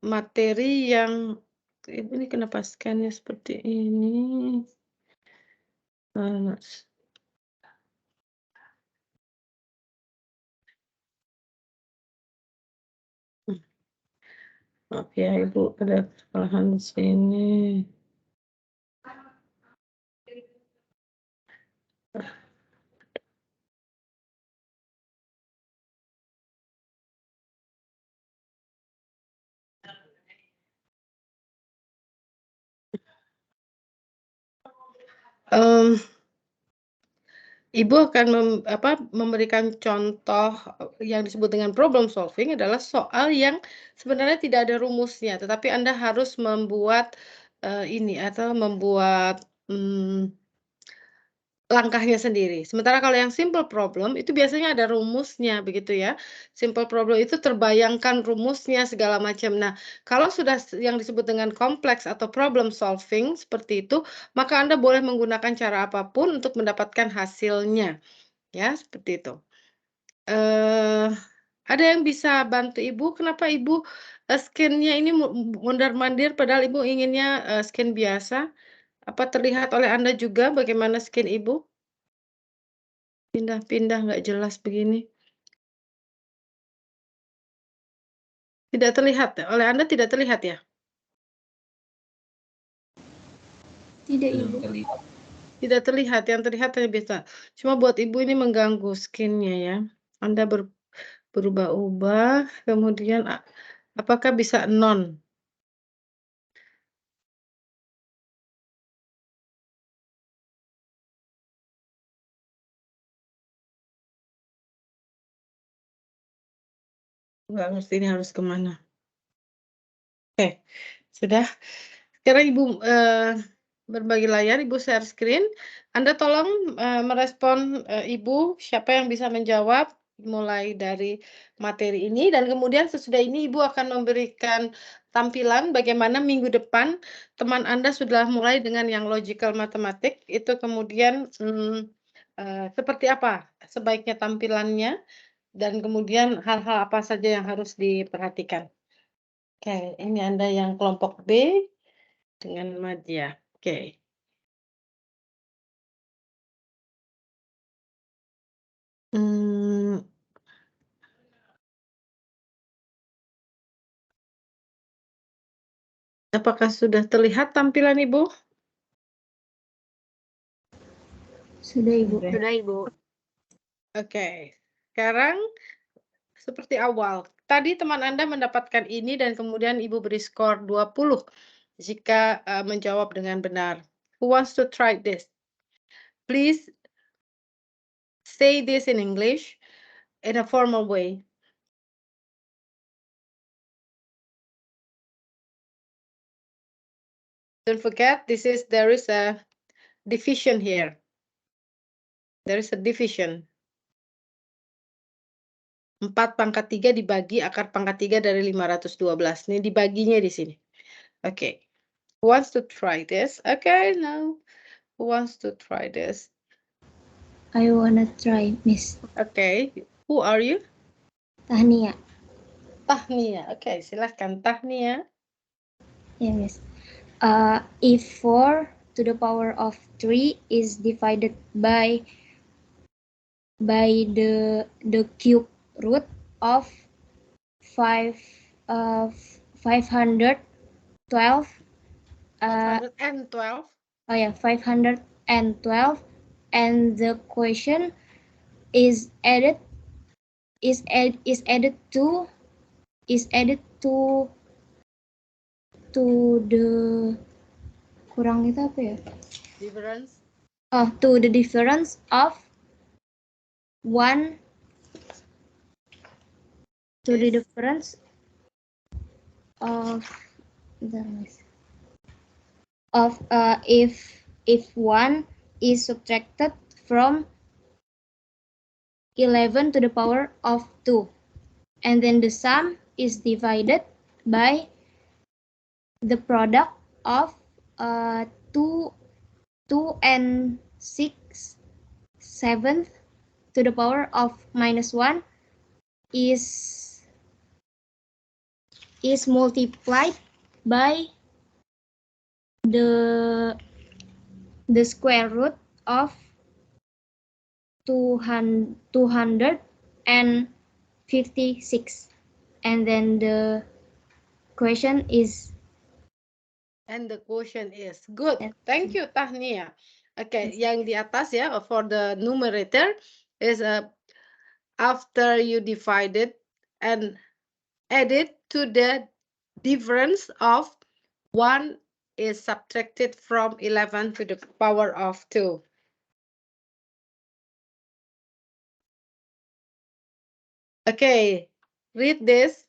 materi yang ini kenapa scan-nya seperti ini? Maaf ya Ibu, ada kesalahan di sini. Ibu akan memberikan contoh yang disebut dengan problem solving adalah soal yang sebenarnya tidak ada rumusnya, tetapi Anda harus membuat, ini atau membuat, langkahnya sendiri. Sementara kalau yang simple problem itu biasanya ada rumusnya begitu ya. Simple problem itu terbayangkan rumusnya segala macam. Nah, kalau sudah yang disebut dengan kompleks atau problem solving seperti itu, maka Anda boleh menggunakan cara apapun untuk mendapatkan hasilnya, ya seperti itu. Ada yang bisa bantu Ibu? Kenapa Ibu, scan-nya ini mondar-mandir padahal Ibu inginnya, scan biasa? Apa terlihat oleh Anda juga bagaimana scan Ibu? Pindah-pindah nggak jelas begini. Tidak terlihat ya? Oleh Anda tidak terlihat ya? Tidak, Ibu. Tidak terlihat, yang terlihat hanya bisa cuma buat Ibu ini mengganggu scan-nya ya. Anda berubah-ubah, kemudian apakah bisa non? Nggak ngerti ini harus kemana. Oke, sudah. Sekarang Ibu, berbagi layar, Ibu share screen. Anda tolong, merespon, Ibu, siapa yang bisa menjawab mulai dari materi ini dan kemudian sesudah ini Ibu akan memberikan tampilan bagaimana minggu depan teman Anda sudah mulai dengan yang logical matematik, itu kemudian, seperti apa sebaiknya tampilannya dan kemudian hal-hal apa saja yang harus diperhatikan. Oke, ini Anda yang kelompok B dengan Madya. Oke. Apakah sudah terlihat tampilan Ibu? Sudah, Ibu. Sudah, Ibu. Oke, sekarang seperti awal. Tadi teman Anda mendapatkan ini dan kemudian Ibu beri skor 20 jika menjawab dengan benar. Who wants to try this? Please say this in English in a formal way. Don't forget, there is a division here. There is a division. 4/3 dibagi akar pangkat 3 dari 512. Ini dibaginya di sini. Oke. Who wants to try this? Okay, now who wants to try this? I wanna try, Miss. Okay. Who are you? Tahnia. Tahnia. Okay, silahkan Tahnia. Yeah, Miss. If 4 to the power of 3 is divided by the cube root of 512 512. oh yeah, 512, and the question is added to the kurang itu apa ya? Difference. To the difference of 1 to the difference of if 1 is subtracted from 11 to the power of 2, and then the sum is divided by the product of 2 and 6 7th to the power of -1 is is multiplied by the square root of 256. And then the question is. And the question is good. Yes. Thank you, Tahnia. Okay, yang di atas ya for the numerator is after you divide it and add it to the difference of 1 is subtracted from 11 to the power of 2. Okay, read this.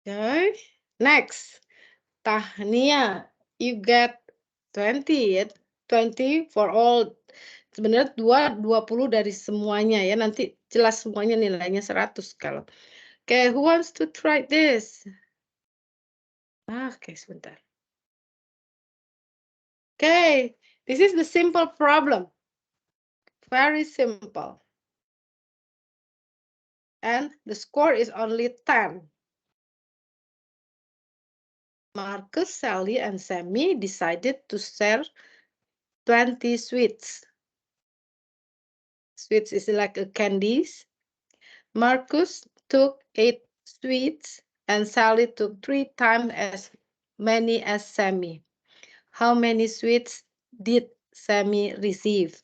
Okay, next. Tahnia, you get 20 ya. 20 for all. Sebenarnya 20 dari semuanya ya. Nanti jelas semuanya nilainya 100 kalau. Okay, who wants to try this? Okay, sebentar. Okay, this is the simple problem. Very simple. And the score is only 10. Marcus, Sally, and Sammy decided to share 20 sweets. Sweets is like a candies. Marcus took 8 sweets and Sally took 3 times as many as Sammy. How many sweets did Sammy receive?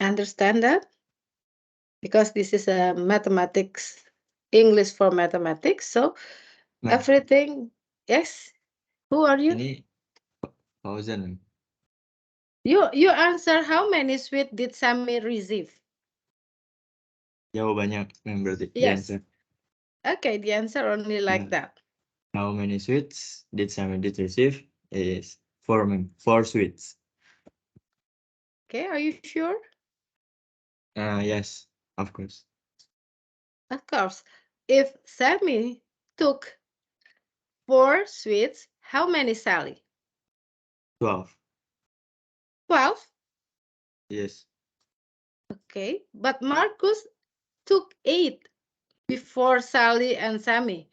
Understand that? Because this is a mathematics, English for mathematics. So everything, yes. Who are you? Ini 1000. You answer how many sweets did Sammy receive? Jawabannya berarti. Yes. The answer. Okay, the answer only like that. How many sweets did Sammy receive? Is 4 sweets. Okay, are you sure? Yes, of course. Of course. If Sammy took 4 sweets, how many Sally? 12. 12? Yes. Okay, but Marcus took 8 before Sally and Sammy.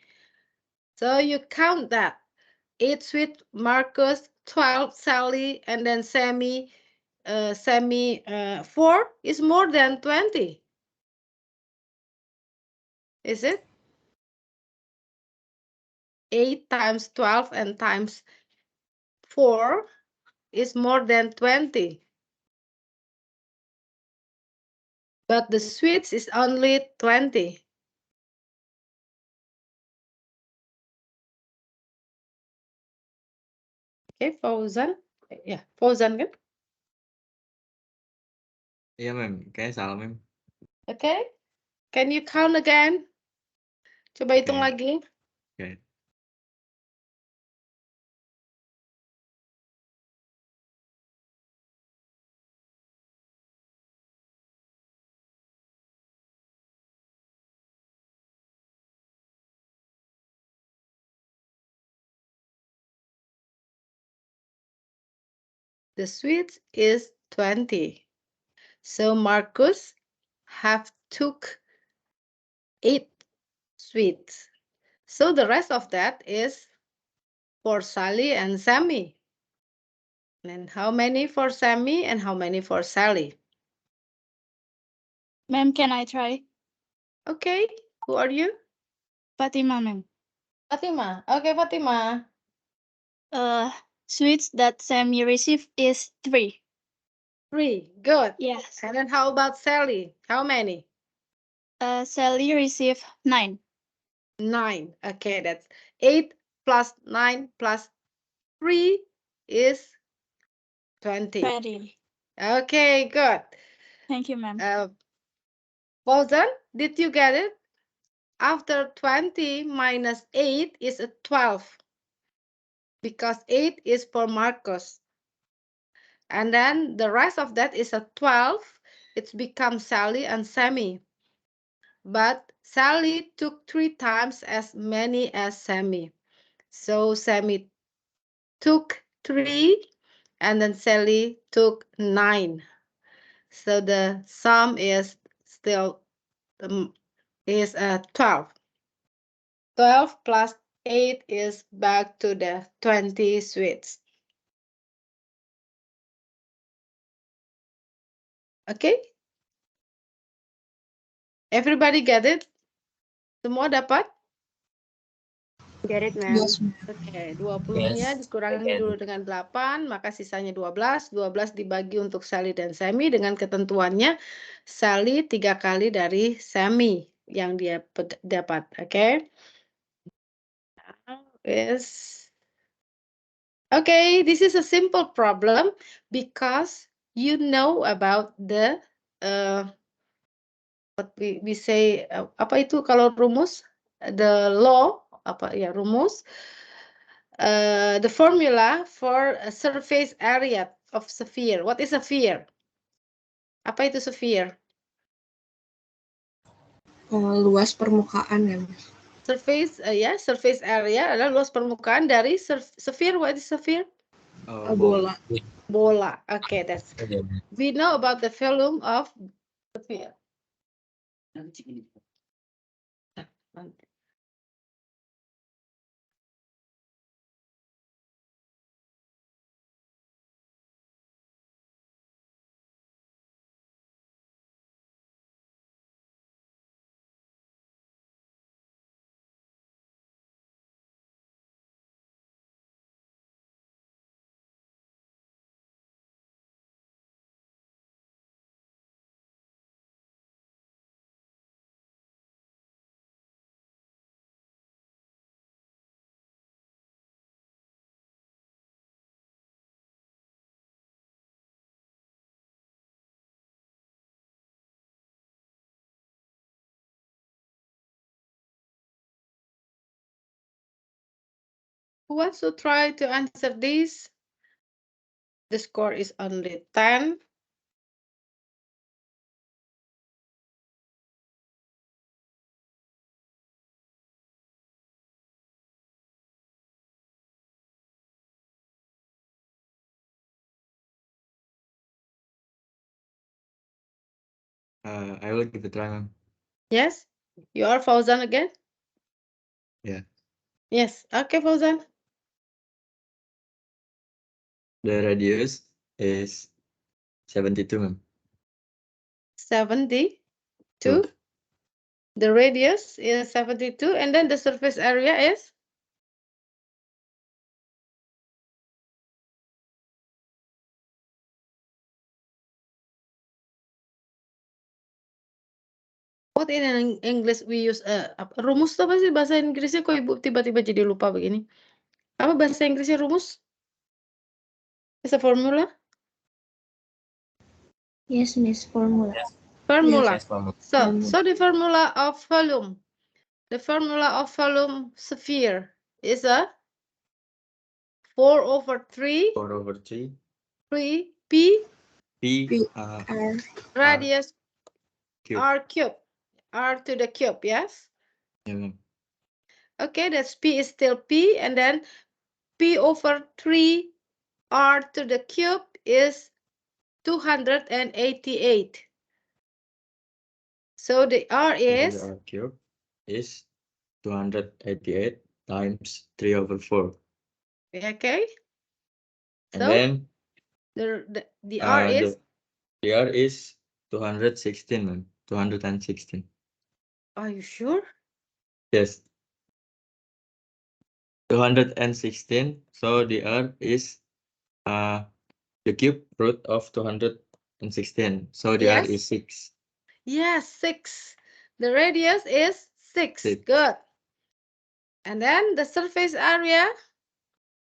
So you count that. 8 sweet Marcus, 12 Sally, and then Sammy, 4 is more than 20. Is it? 8 times 12 and times 4 is more than 20. But the sweets is only 20. Okay, Fauzan. Ya, Fauzan kan? Iya, Mem. Kayaknya salah, Mem. Okay. Can you count again? Coba hitung lagi. Okay. The sweets is 20. So Marcus have took 8 sweets. So the rest of that is for Sally and Sammy. And how many for Sammy and how many for Sally? Ma'am, can I try? Okay, who are you? Fatima, ma'am. Fatima. Okay, Fatima. Sweets that Sammy received is 3. 3. Good. Yes. And then how about Sally? How many? Sally received 9. 9. Okay, that's 8 plus 9 plus 3 is 20. 20. Okay, good. Thank you, ma'am. Fauzan, did you get it? After 20 minus 8 is a 12. Because 8 is for Marcus. And then the rest of that is a 12. It's become Sally and Sammy. But Sally took 3 times as many as Sammy. So Sammy took 3 and then Sally took 9. So the sum is still is 12. 12 plus 8 is back to the 20 sweets. Okay? Everybody get it? Semua dapat? Get it, ma'am. Yes, Oke, 20-nya dikurangi dulu dengan 8, maka sisanya 12. 12 dibagi untuk Sally dan Sammy dengan ketentuannya Sally 3 kali dari Sammy yang dia dapat. Oke? Okay, this is a simple problem because you know about the what we say apa itu kalau rumus, the law apa ya rumus, the formula for a surface area of sphere. What is a sphere? Apa itu sphere? luas permukaan ya, Mas. Surface surface area adalah luas permukaan dari sphere. What is sphere? Bola. Bola. Okay, that's we know about the volume of sphere. Who wants to try to answer this? The score is only 10. I will give it a try, ma'am. Yes? You are Fauzan again? Yeah. Yes. Okay, Fauzan. The radius is 72, ma'am. 72. Two. The radius is 72, and then the surface area is? What in English we use rumus tuh apa sih bahasa Inggrisnya kok Ibu tiba-tiba jadi lupa begini? Apa bahasa Inggrisnya rumus? Is a formula? Yes, Miss, formula. Formula. Yes, ma'am. So the formula of volume. The formula of volume sphere is a 4/3 4/3 P P radius cube. R cube. R to the cube, yes? Yeah, ma'am. Okay, that's P is still P, and then P/3 R to the cube is 288. So the R is? R cube is 288 times 3/4. Okay. And So? then The R is? The R is 216, ma'am. 216. Are you sure? Yes. 216. So the R is the cube root of 216. So the R is 6. Yes, 6. The radius is 6. 6. Good. And then the surface area.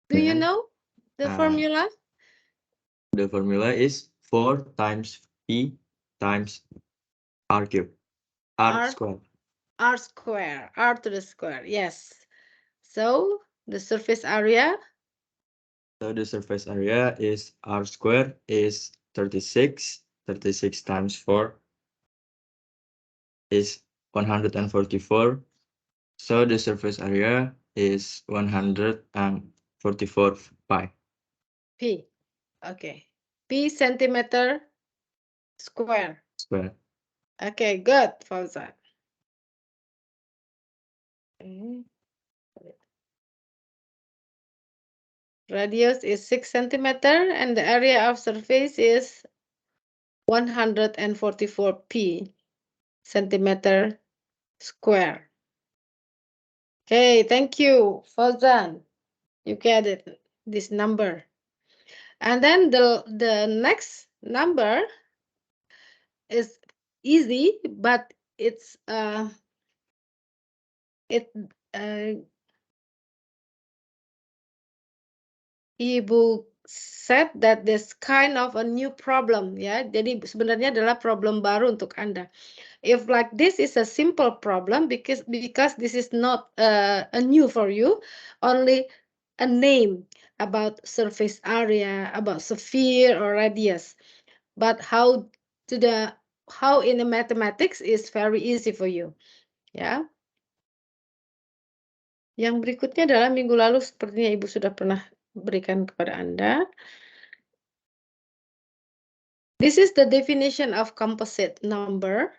Do you know the formula? The formula is 4 times P times R cube. R square. R square. R to the square. Yes. So the surface area. So the surface area is R square is 36. 36 times 4 is 144. So the surface area is 144 pi. P. Okay. P centimeter square. Square. Okay, good, Fauzan. Okay. Radius is 6 centimeter and the area of surface is 144 P centimeter square. Okay, thank you, Fauzan. You get it, this number. And then the next number is easy, but it's Ibu said that this kind of a new problem, ya. Jadi sebenarnya adalah problem baru untuk Anda. If like this is a simple problem because this is not a new for you, only a name about surface area, about sphere or radius. But how in the mathematics is very easy for you, ya. Yang berikutnya adalah minggu lalu sepertinya Ibu sudah pernah berikan kepada Anda. This is the definition of composite number.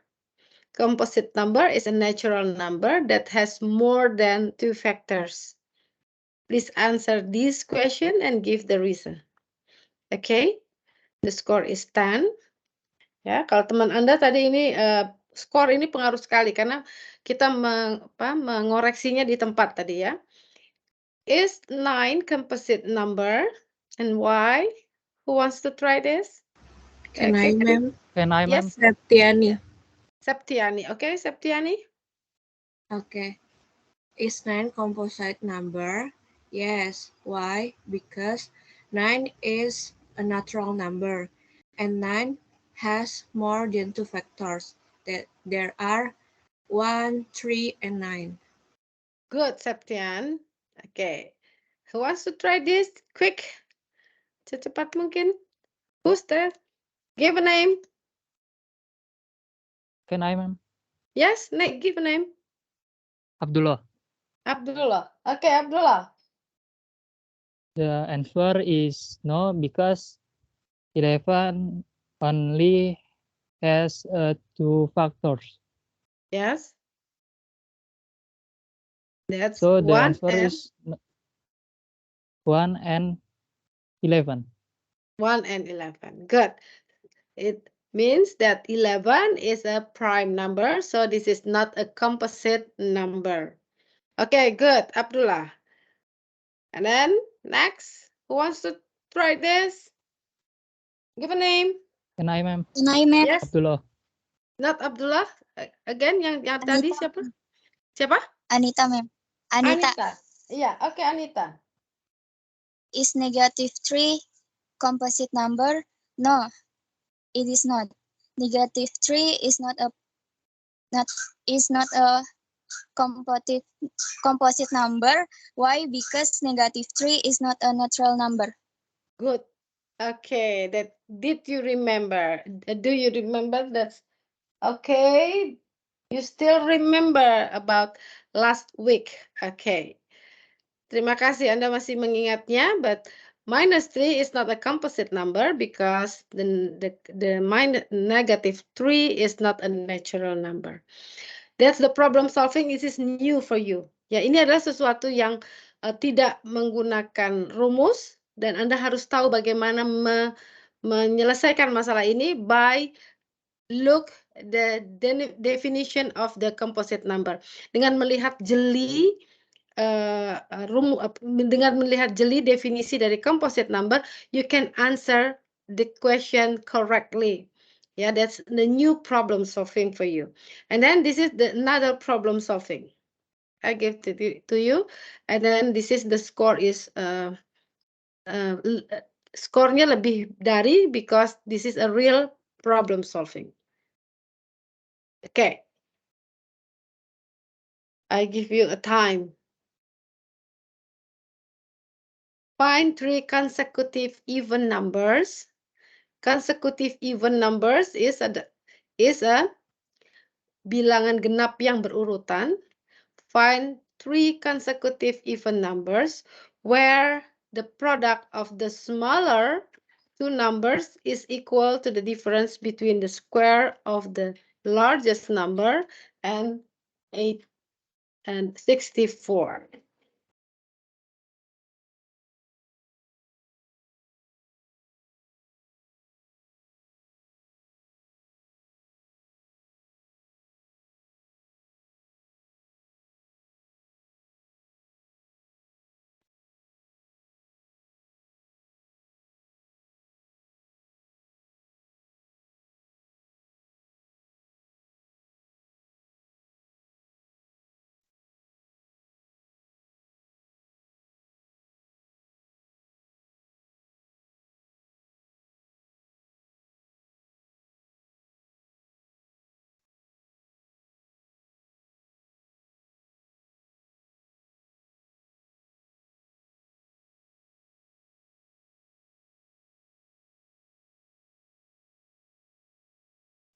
Composite number is a natural number that has more than 2 factors. Please answer this question and give the reason. Okay, the score is 10. Ya, kalau teman Anda tadi ini skor ini pengaruh sekali karena kita mengoreksinya di tempat tadi ya. Is 9 composite number and why? Who wants to try this? Can I, ma'am? Can I, ma'am? Yes, Septiani. Septiani. Okay, Septiani. Okay. Is 9 composite number? Yes. Why? Because 9 is a natural number and 9 has more than 2 factors. That there are 1, 3, and 9. Good, Septian. Okay. Who wants to try this? Quick. Secepat mungkin. Who's there? Give a name. Can I, ma'am? Yes, give a name. Abdullah. Abdullah. Okay, Abdullah. The answer is no, because 11 only has 2 factors. Yes. That's So the 1 answer and is 1 and 11. 1 and 11. Good. It means that 11 is a prime number, so this is not a composite number. Okay, good, Abdullah. And then next, who wants to try this? Give a name. Can I, ma'am? Can I, ma'am? Yes. Abdullah. Not Abdullah. Again, yang Anita. tadi siapa? Siapa? Anita, ma'am. Anita. Yeah, okay, Anita. Is -3 composite number? No, it is not. -3 is not a composite number. Why? Because -3 is not a natural number. Good. Okay, did you remember? Do you remember that? Okay, you still remember about last week. Okay. Terima kasih Anda masih mengingatnya, but -3 is not a composite number because the -3 is not a natural number. That's the problem solving. This is new for you. Ya, ini adalah sesuatu yang tidak menggunakan rumus, Dan Anda harus tahu bagaimana menyelesaikan masalah ini by look the definition of the composite number. Dengan melihat jeli dengan melihat jeli definisi dari composite number, you can answer the question correctly. Yeah, that's the new problem solving for you. And then this is another problem solving. I give to you, and then this is the score is skornya lebih dari because this is a real problem solving. Okay, I give you a time. Find 3 consecutive even numbers. Consecutive even numbers is a bilangan genap yang berurutan. Find 3 consecutive even numbers where the product of the smaller 2 numbers is equal to the difference between the square of the largest number and 8 and 64.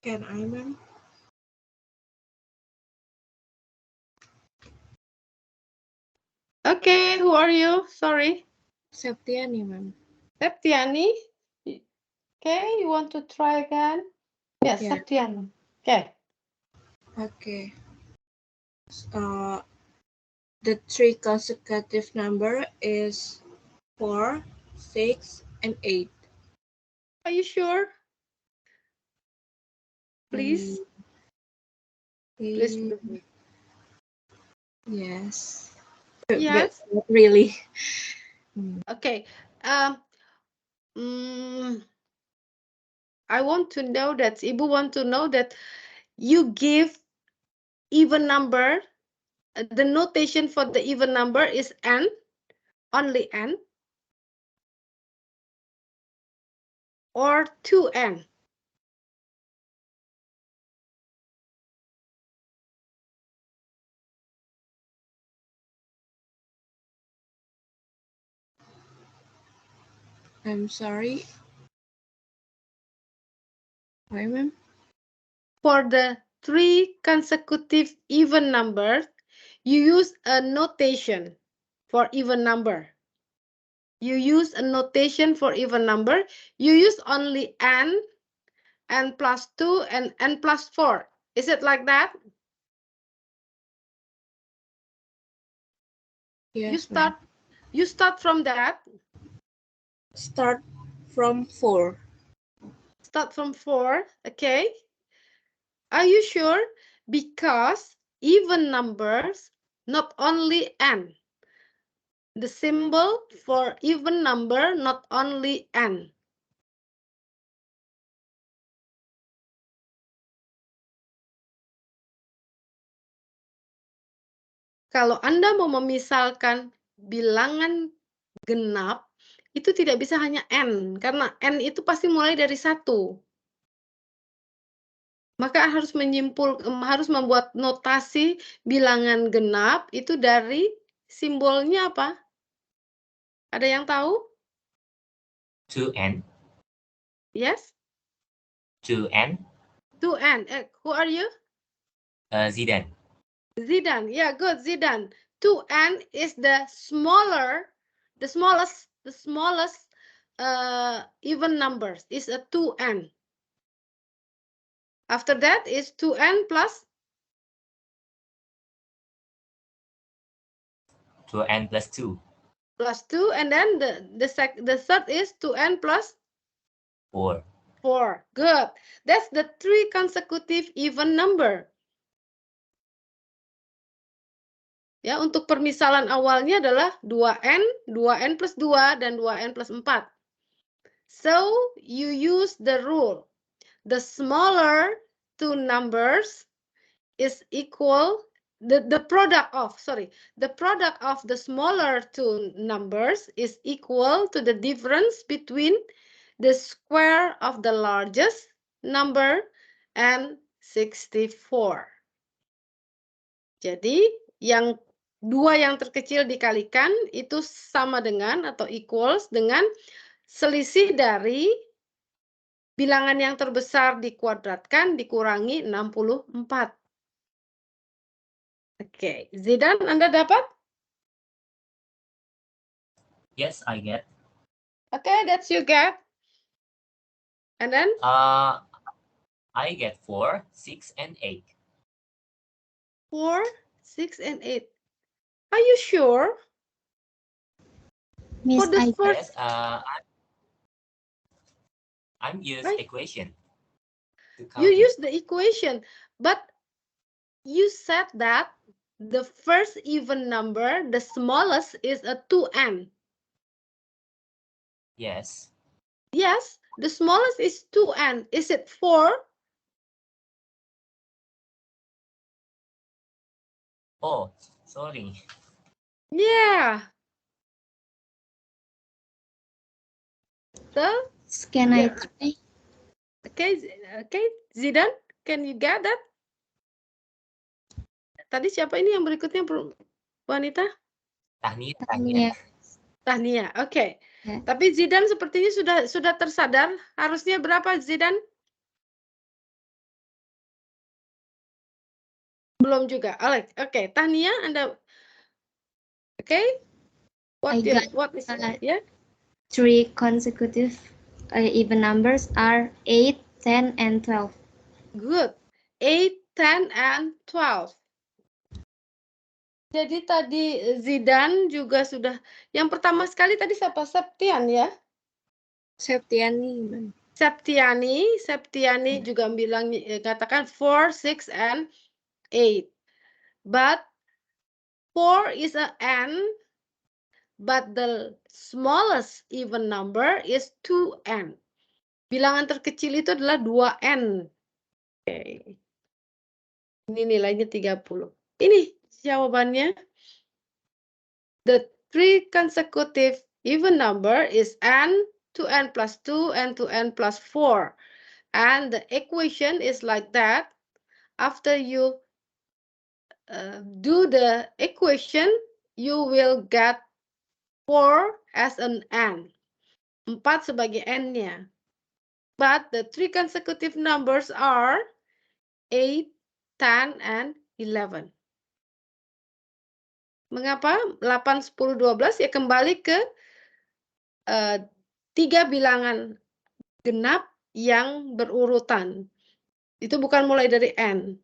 Can I, ma'am? Okay, who are you? Sorry. Septiani, ma'am. Septiani? Okay, you want to try again? Yes, Yeah. Septiani. Okay. Okay. The 3 consecutive number is 4, 6, and 8. Are you sure? Please. Please. Yes. Yes. But not really. Okay. I want to know that Ibu want to know that you give even number. The notation for the even number is n, only n, or 2n. I'm sorry. Why, ma'am? For the 3 consecutive even numbers, you use a notation for even number. You use a notation for even number. You use only n plus 2, and n plus 4. Is it like that? Yes, you start from that. Start from 4. Start from 4, okay. Are you sure? Because even numbers, not only n. The symbol for even number, not only n. Kalau Anda mau memisalkan bilangan genap, itu tidak bisa hanya n, karena n itu pasti mulai dari 1. Maka harus membuat notasi bilangan genap itu dari simbolnya apa? Ada yang tahu? 2n. Yes? 2n. 2n. Who are you? Zidan. Zidan. Yeah, good, Zidan. 2n is the smallest even numbers is a 2n. After that is 2n plus 2n plus 2. plus 2, and then the third is 2n plus 4. 4. Good. That's the 3 consecutive even number. Ya, untuk permisalan awalnya adalah 2n, 2n plus 2, dan 2n plus 4. So, you use the rule. The smaller two numbers is equal, the product of the smaller two numbers is equal to the difference between the square of the largest number and 64. Jadi, dua yang terkecil dikalikan itu sama dengan atau equals dengan selisih dari bilangan yang terbesar dikuadratkan dikurangi 64. Oke, Zidan, Anda dapat? Yes, I get. Okay, that's you get. And then? I get 4, 6, and 8. 4, 6, and 8. Are you sure? Miss, For the I first, Yes, I'm use Right. equation. to you count it. use the equation, but you said that the first even number, the smallest, is a 2n. Yes. Yes, the smallest is 2n. Is it 4? Oh, sorry. Yeah. So, can I yeah. try? Okay, Zidan, can you get that? Tadi siapa ini yang berikutnya, wanita? Tahnia. Tahnia, oke. Ya. Tapi Zidan sepertinya sudah tersadar. Harusnya berapa, Zidan? Belum juga. Oke, Tahnia, Anda. Oke. What is yeah? 3 consecutive even numbers are 8, 10, and 12. Good. 8, 10, and 12. Jadi tadi Zidan juga sudah. Yang pertama sekali tadi siapa? Septian ya? Septiani. Septiani juga bilang katakan 4, 6, and 8. But 4 is a n, but the smallest even number is 2n. Bilangan terkecil itu adalah 2n. Oke. Ini nilainya 30. Ini jawabannya. The 3 consecutive even number is n, 2n plus 2, and 2n plus 4. And the equation is like that. After you do the equation, you will get 4 as an n. 4 sebagai n-nya. But the 3 consecutive numbers are 8, 10, and 11. Mengapa? 8, 10, 12 ya kembali ke 3 bilangan genap yang berurutan. Itu bukan mulai dari n.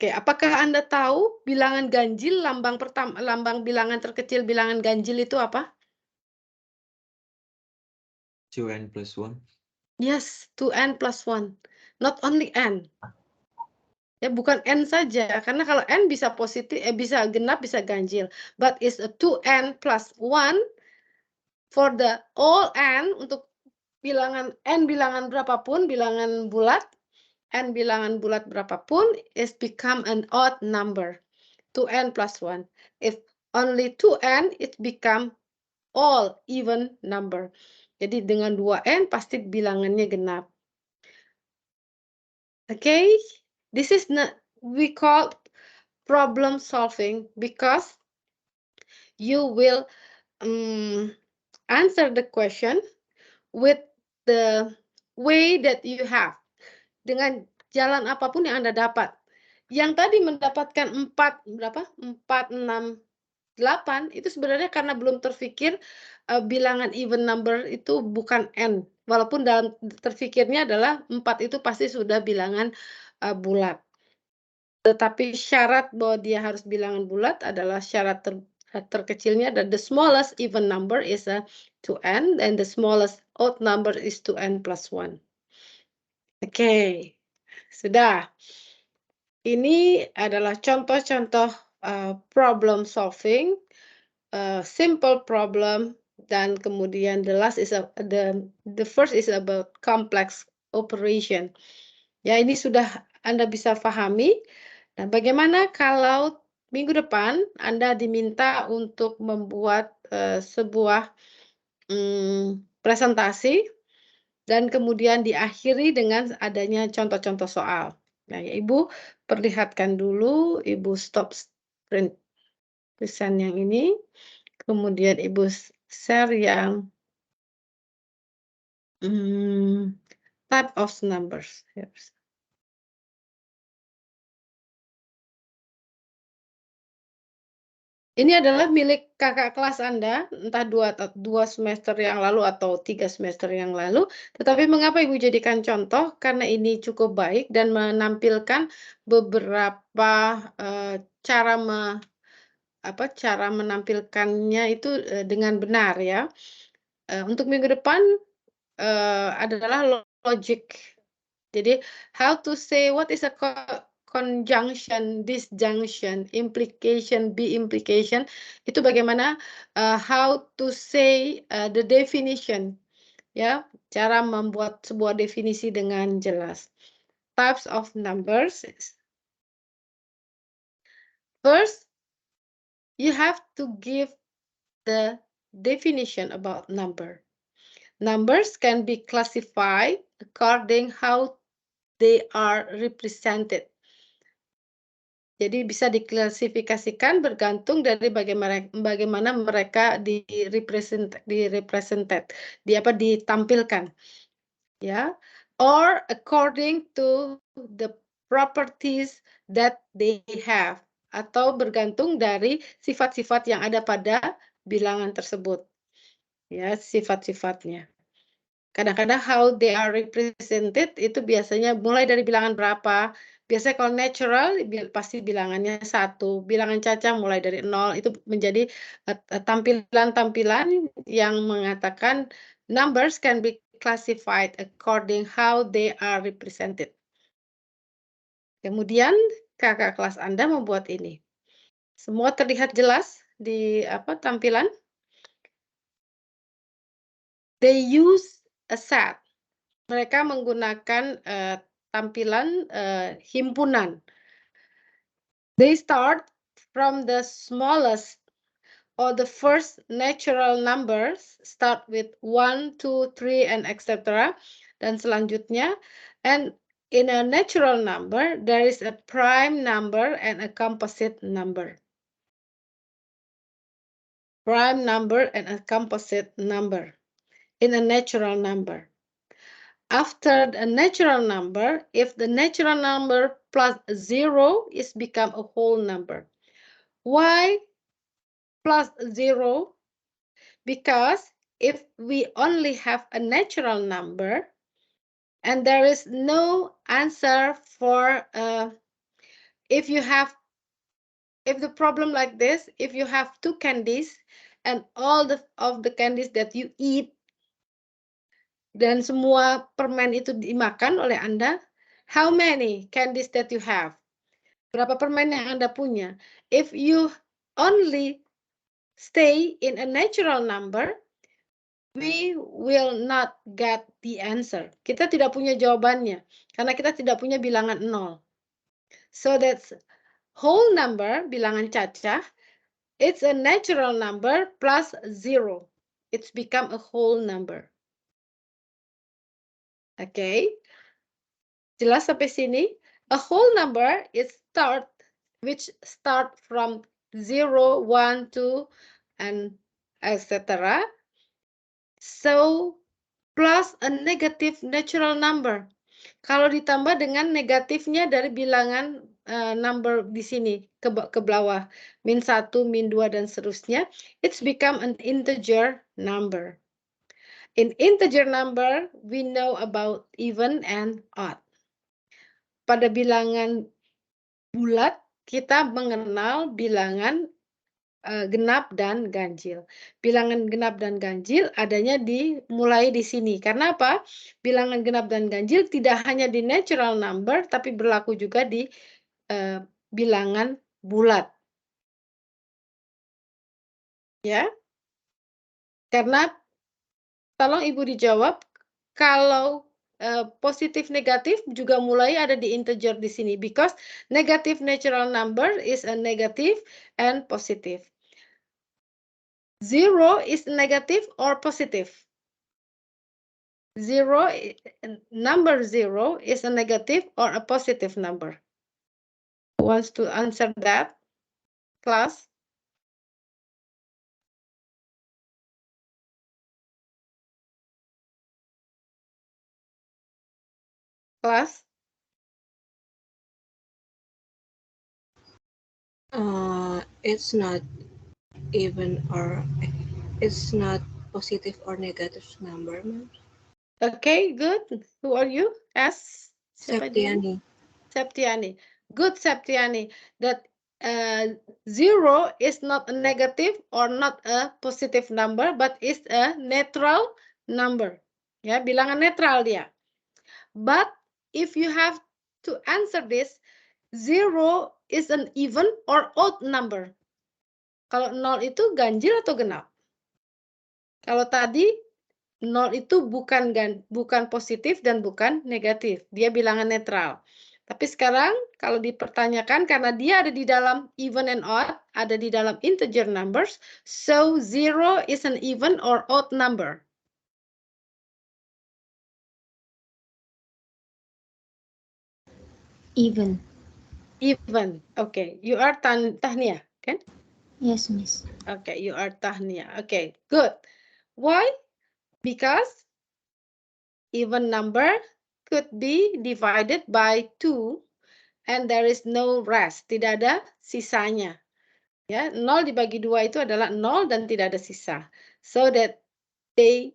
Oke, apakah Anda tahu bilangan ganjil lambang bilangan terkecil bilangan ganjil itu apa? 2n plus 1. Yes, 2n plus 1. Not only n. Ya, bukan n saja. Karena kalau n bisa positif, bisa genap, bisa ganjil. But it's a 2n plus 1 for the all n, untuk bilangan n bilangan berapapun, bilangan bulat, n bilangan bulat berapapun, is become an odd number. 2n plus 1. If only 2n, it become all even number. Jadi dengan 2n pasti bilangannya genap. Okay, this is not, we call problem solving because you will answer the question with the way that you have. Dengan jalan apapun yang Anda dapat. Yang tadi mendapatkan 4, berapa? 4, 6, 8, itu sebenarnya karena belum terfikir bilangan even number itu bukan n. Walaupun dalam terfikirnya adalah 4 itu pasti sudah bilangan bulat. Tetapi syarat bahwa dia harus bilangan bulat adalah syarat terkecilnya, dan the smallest even number is 2n and the smallest odd number is 2n plus 1. Oke, sudah. Ini adalah contoh-contoh problem solving, simple problem, dan kemudian the first is about complex operation. Ya, ini sudah Anda bisa pahami. Nah, bagaimana kalau minggu depan Anda diminta untuk membuat sebuah presentasi dan kemudian diakhiri dengan adanya contoh-contoh soal. Nah, ya, Ibu perlihatkan dulu, Ibu stop present yang ini, kemudian Ibu share yang type of numbers. Ini adalah milik kakak kelas Anda, entah dua semester yang lalu atau 3 semester yang lalu. Tetapi mengapa Ibu jadikan contoh? Karena ini cukup baik dan menampilkan beberapa cara menampilkannya itu dengan benar ya. Untuk minggu depan adalah logic. Jadi how to say what is a conjunction, disjunction, implication, be implication, itu bagaimana how to say the definition, ya, cara membuat sebuah definisi dengan jelas. Types of numbers. First, you have to give the definition about number. Numbers can be classified according how they are represented. Jadi bisa diklasifikasikan bergantung dari bagaimana mereka ditampilkan, ya, or according to the properties that they have, atau bergantung dari sifat-sifat yang ada pada bilangan tersebut, ya, sifat-sifatnya. Kadang-kadang how they are represented itu biasanya mulai dari bilangan berapa. Biasanya kalau natural pasti bilangannya 1, bilangan cacah mulai dari 0, itu menjadi tampilan-tampilan yang mengatakan numbers can be classified according how they are represented. Kemudian kakak kelas Anda membuat ini. Semua terlihat jelas di tampilan. They use a set. Mereka menggunakan tampilan himpunan. They start from the smallest or the first natural numbers, start with 1, 2, 3, and etc. Dan selanjutnya, and in a natural number, there is a prime number and a composite number. Prime number and a composite number in a natural number. After a natural number, if the natural number plus 0 is become a whole number. Why plus 0? Because if we only have a natural number and there is no answer for if the problem like this, if you have 2 candies and all of the candies that you eat, dan semua permen itu dimakan oleh Anda, how many candies that you have? Berapa permen yang Anda punya? If you only stay in a natural number, we will not get the answer. Kita tidak punya jawabannya, karena kita tidak punya bilangan 0. So that's whole number, bilangan cacah, it's a natural number plus 0. It's become a whole number. Okay, jelas sampai sini? A whole number is which start from 0, 1, 2, and etc. So, plus a negative natural number. Kalau ditambah dengan negatifnya dari bilangan number di sini, ke bawah, min 1, min 2, dan seterusnya, it's become an integer number. In integer number, we know about even and odd. Pada bilangan bulat, kita mengenal bilangan genap dan ganjil. Bilangan genap dan ganjil adanya mulai di sini. Karena apa? Bilangan genap dan ganjil tidak hanya di natural number, tapi berlaku juga di bilangan bulat. Ya. Karena tolong Ibu dijawab, kalau positif negatif juga mulai ada di integer di sini, because negative natural number is a negative and positive. 0 is negative or positive? Number 0 is a negative or a positive number? Who wants to answer that, class? Class? It's not even or it's not positive or negative number, ma'am. Okay, good. Who are you? Septiani. Septiani. Good, Septiani. That 0 is not a negative or not a positive number, but is a neutral number. Ya, bilangan netral dia. But if you have to answer this, 0 is an even or odd number. Kalau 0 itu ganjil atau genap? Kalau tadi 0 itu bukan positif dan bukan negatif. Dia bilangan netral. Tapi sekarang kalau dipertanyakan karena dia ada di dalam even and odd, ada di dalam integer numbers, so 0 is an even or odd number. Even. Even. Okay, you are Tahnia, kan? Yes, Miss. Okay, you are Tahnia. Okay, good. Why? Because even number could be divided by 2 and there is no rest. Tidak ada sisanya. Ya, 0 dibagi 2 itu adalah 0 dan tidak ada sisa. So that they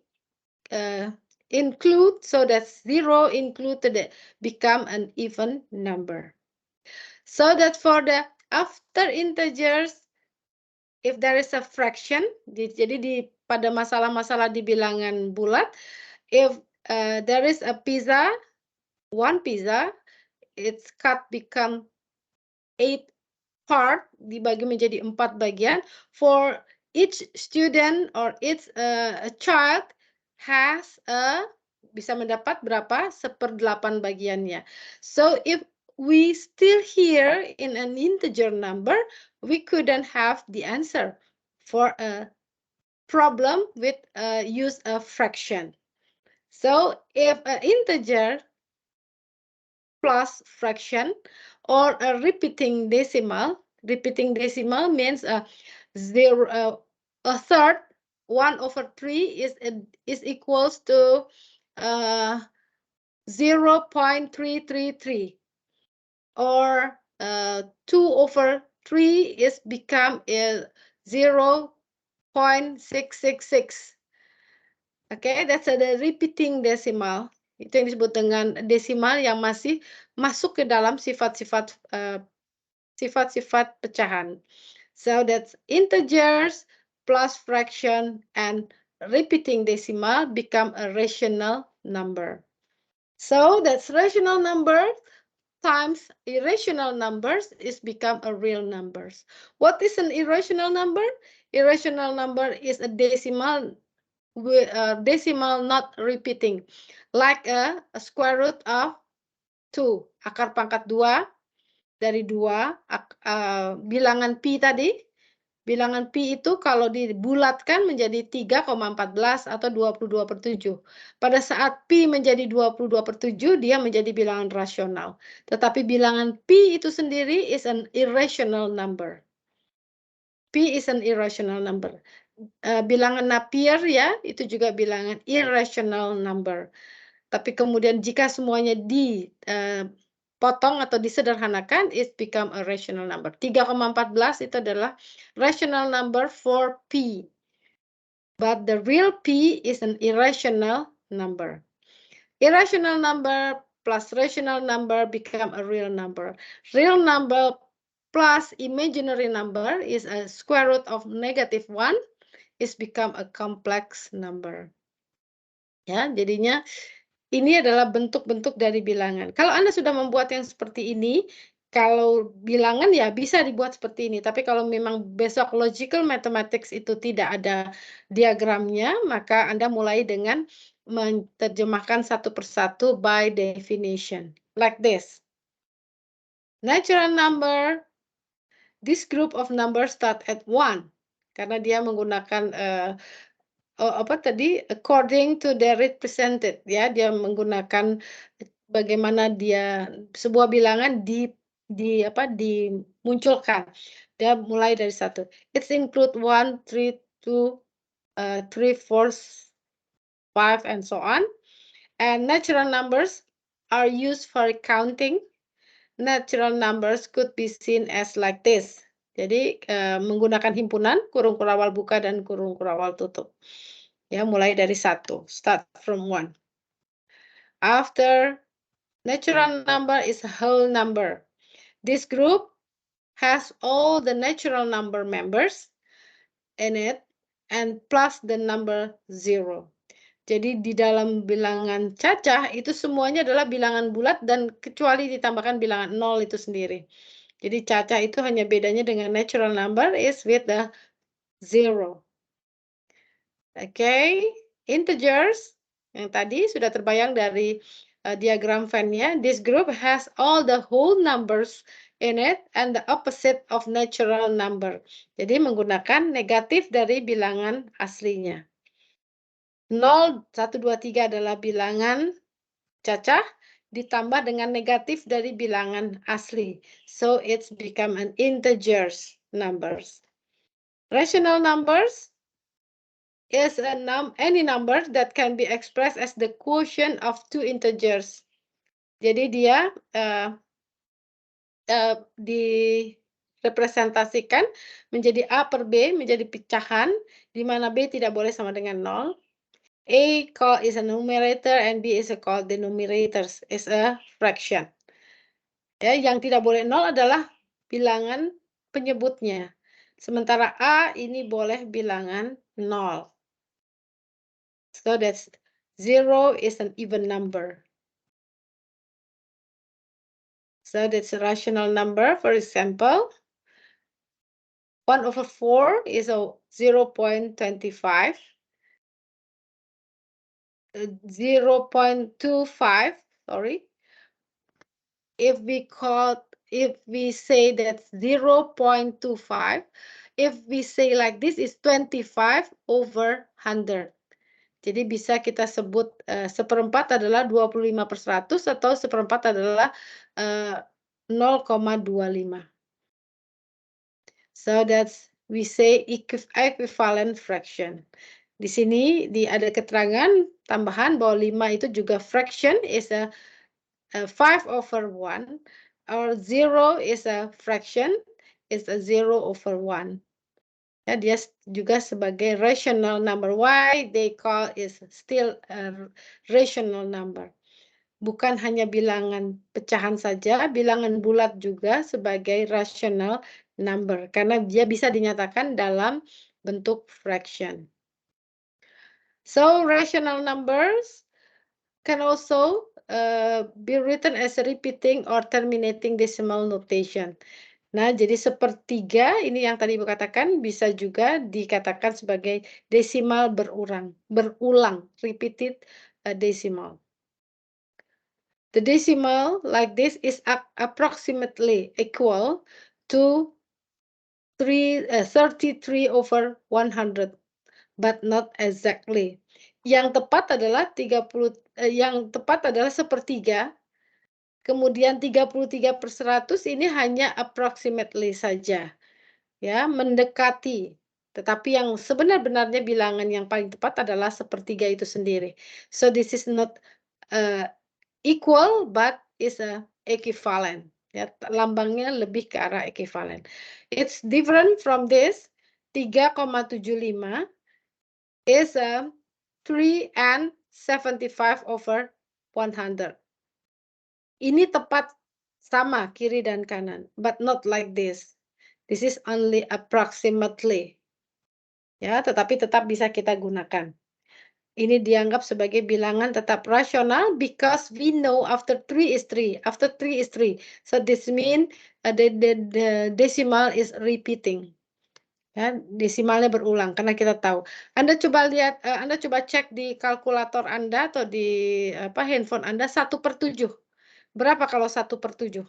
include, so that 0 included become an even number. So that for the after integers, if there is a fraction, jadi pada masalah-masalah di bilangan bulat, if there is a pizza, one pizza, its cut become 8 part, dibagi menjadi 4 bagian. For each student or each child has bisa mendapat berapa? 1/8 bagiannya. So if we still here in an integer number, we couldn't have the answer for a problem with use a fraction. So if an integer plus fraction or a repeating decimal means a third, 1/3 is equals to 0.333, or 2/3 is become 0.666. Okay, that's a repeating decimal. Itu yang disebut dengan desimal yang masih masuk ke dalam sifat-sifat pecahan. So that's integers plus fraction and repeating decimal become a rational number. So that's rational number times irrational numbers is become a real numbers. What is an irrational number? Irrational number is a decimal not repeating, like a square root of 2, akar pangkat 2 dari 2, bilangan pi tadi. Bilangan pi itu kalau dibulatkan menjadi 3,14 atau 22/7. Pada saat pi menjadi 22/7, dia menjadi bilangan rasional. Tetapi bilangan pi itu sendiri is an irrational number. Pi is an irrational number. Bilangan Napier ya, itu juga bilangan irrational number. Tapi kemudian jika semuanya dipotong atau disederhanakan, it become a rational number. 3,14 itu adalah rational number for P. But the real P is an irrational number. Irrational number plus rational number become a real number. Real number plus imaginary number is a square root of -1 is become a complex number. Ya, jadinya ini adalah bentuk-bentuk dari bilangan. Kalau Anda sudah membuat yang seperti ini, kalau bilangan ya bisa dibuat seperti ini. Tapi kalau memang besok logical mathematics itu tidak ada diagramnya, maka Anda mulai dengan menerjemahkan satu persatu by definition. Like this. Natural number, this group of numbers start at 1. Karena dia menggunakan according to the represented, ya, dia menggunakan bagaimana dia sebuah bilangan dimunculkan. Dia mulai dari 1. It include 1, 3, 2, 3, 4, 5 and so on. And natural numbers are used for counting. Natural numbers could be seen as like this. Jadi menggunakan himpunan kurung kurawal buka dan kurung kurawal tutup. Ya, mulai dari 1. Start from 1. After, natural number is a whole number. This group has all the natural number members in it and plus the number 0. Jadi di dalam bilangan cacah itu semuanya adalah bilangan bulat dan kecuali ditambahkan bilangan 0 itu sendiri. Jadi cacah itu hanya bedanya dengan natural number is with the 0. Okay, integers yang tadi sudah terbayang dari diagram Venn-nya. This group has all the whole numbers in it and the opposite of natural number. Jadi menggunakan negatif dari bilangan aslinya. 0, 1, 2, 3 adalah bilangan cacah ditambah dengan negatif dari bilangan asli. So it's become an integers numbers. Rational numbers is any number that can be expressed as the quotient of two integers. Jadi dia direpresentasikan menjadi A per B menjadi pecahan di mana B tidak boleh sama dengan 0. A is a numerator and B is a called denominators is a fraction. Ya, yang tidak boleh 0 adalah bilangan penyebutnya. Sementara A ini boleh bilangan 0. So that's 0 is an even number. So that's a rational number. For example, 1/4 is a 0.25. 0.25, sorry. If we say that's 0.25, if we say like this is 25/100. Jadi bisa kita sebut seperempat adalah 25/100 atau seperempat adalah 0,25. So that's we say equivalent fraction. Di sini ada keterangan tambahan bahwa 5 itu juga fraction is a 5/1 or 0 is a fraction is a 0/1. Ya, dia juga sebagai rational number. Why they call is still a rational number. Bukan hanya bilangan pecahan saja, bilangan bulat juga sebagai rational number karena dia bisa dinyatakan dalam bentuk fraction. So rational numbers can also be written as a repeating or terminating decimal notation. Nah, jadi sepertiga ini yang tadi Ibu katakan bisa juga dikatakan sebagai desimal berulang, repeated decimal. The decimal like this is approximately equal to 33/100, but not exactly. Yang tepat adalah sepertiga. Kemudian 33/100 ini hanya approximately saja, ya, mendekati. Tetapi yang sebenar-benarnya bilangan yang paling tepat adalah sepertiga itu sendiri. So this is not equal, but is a equivalent. Ya, lambangnya lebih ke arah equivalent. It's different from this. 3,75 is a 3 and 75/100. Ini tepat sama kiri dan kanan, but not like this. This is only approximately. Ya, tetapi tetap bisa kita gunakan. Ini dianggap sebagai bilangan tetap rasional because we know after 3 is 3. After 3 is 3. So this mean the decimal is repeating. Ya, desimalnya berulang karena kita tahu. Anda coba lihat, Anda coba cek di kalkulator Anda atau di handphone Anda 1/7. Berapa kalau 1/7?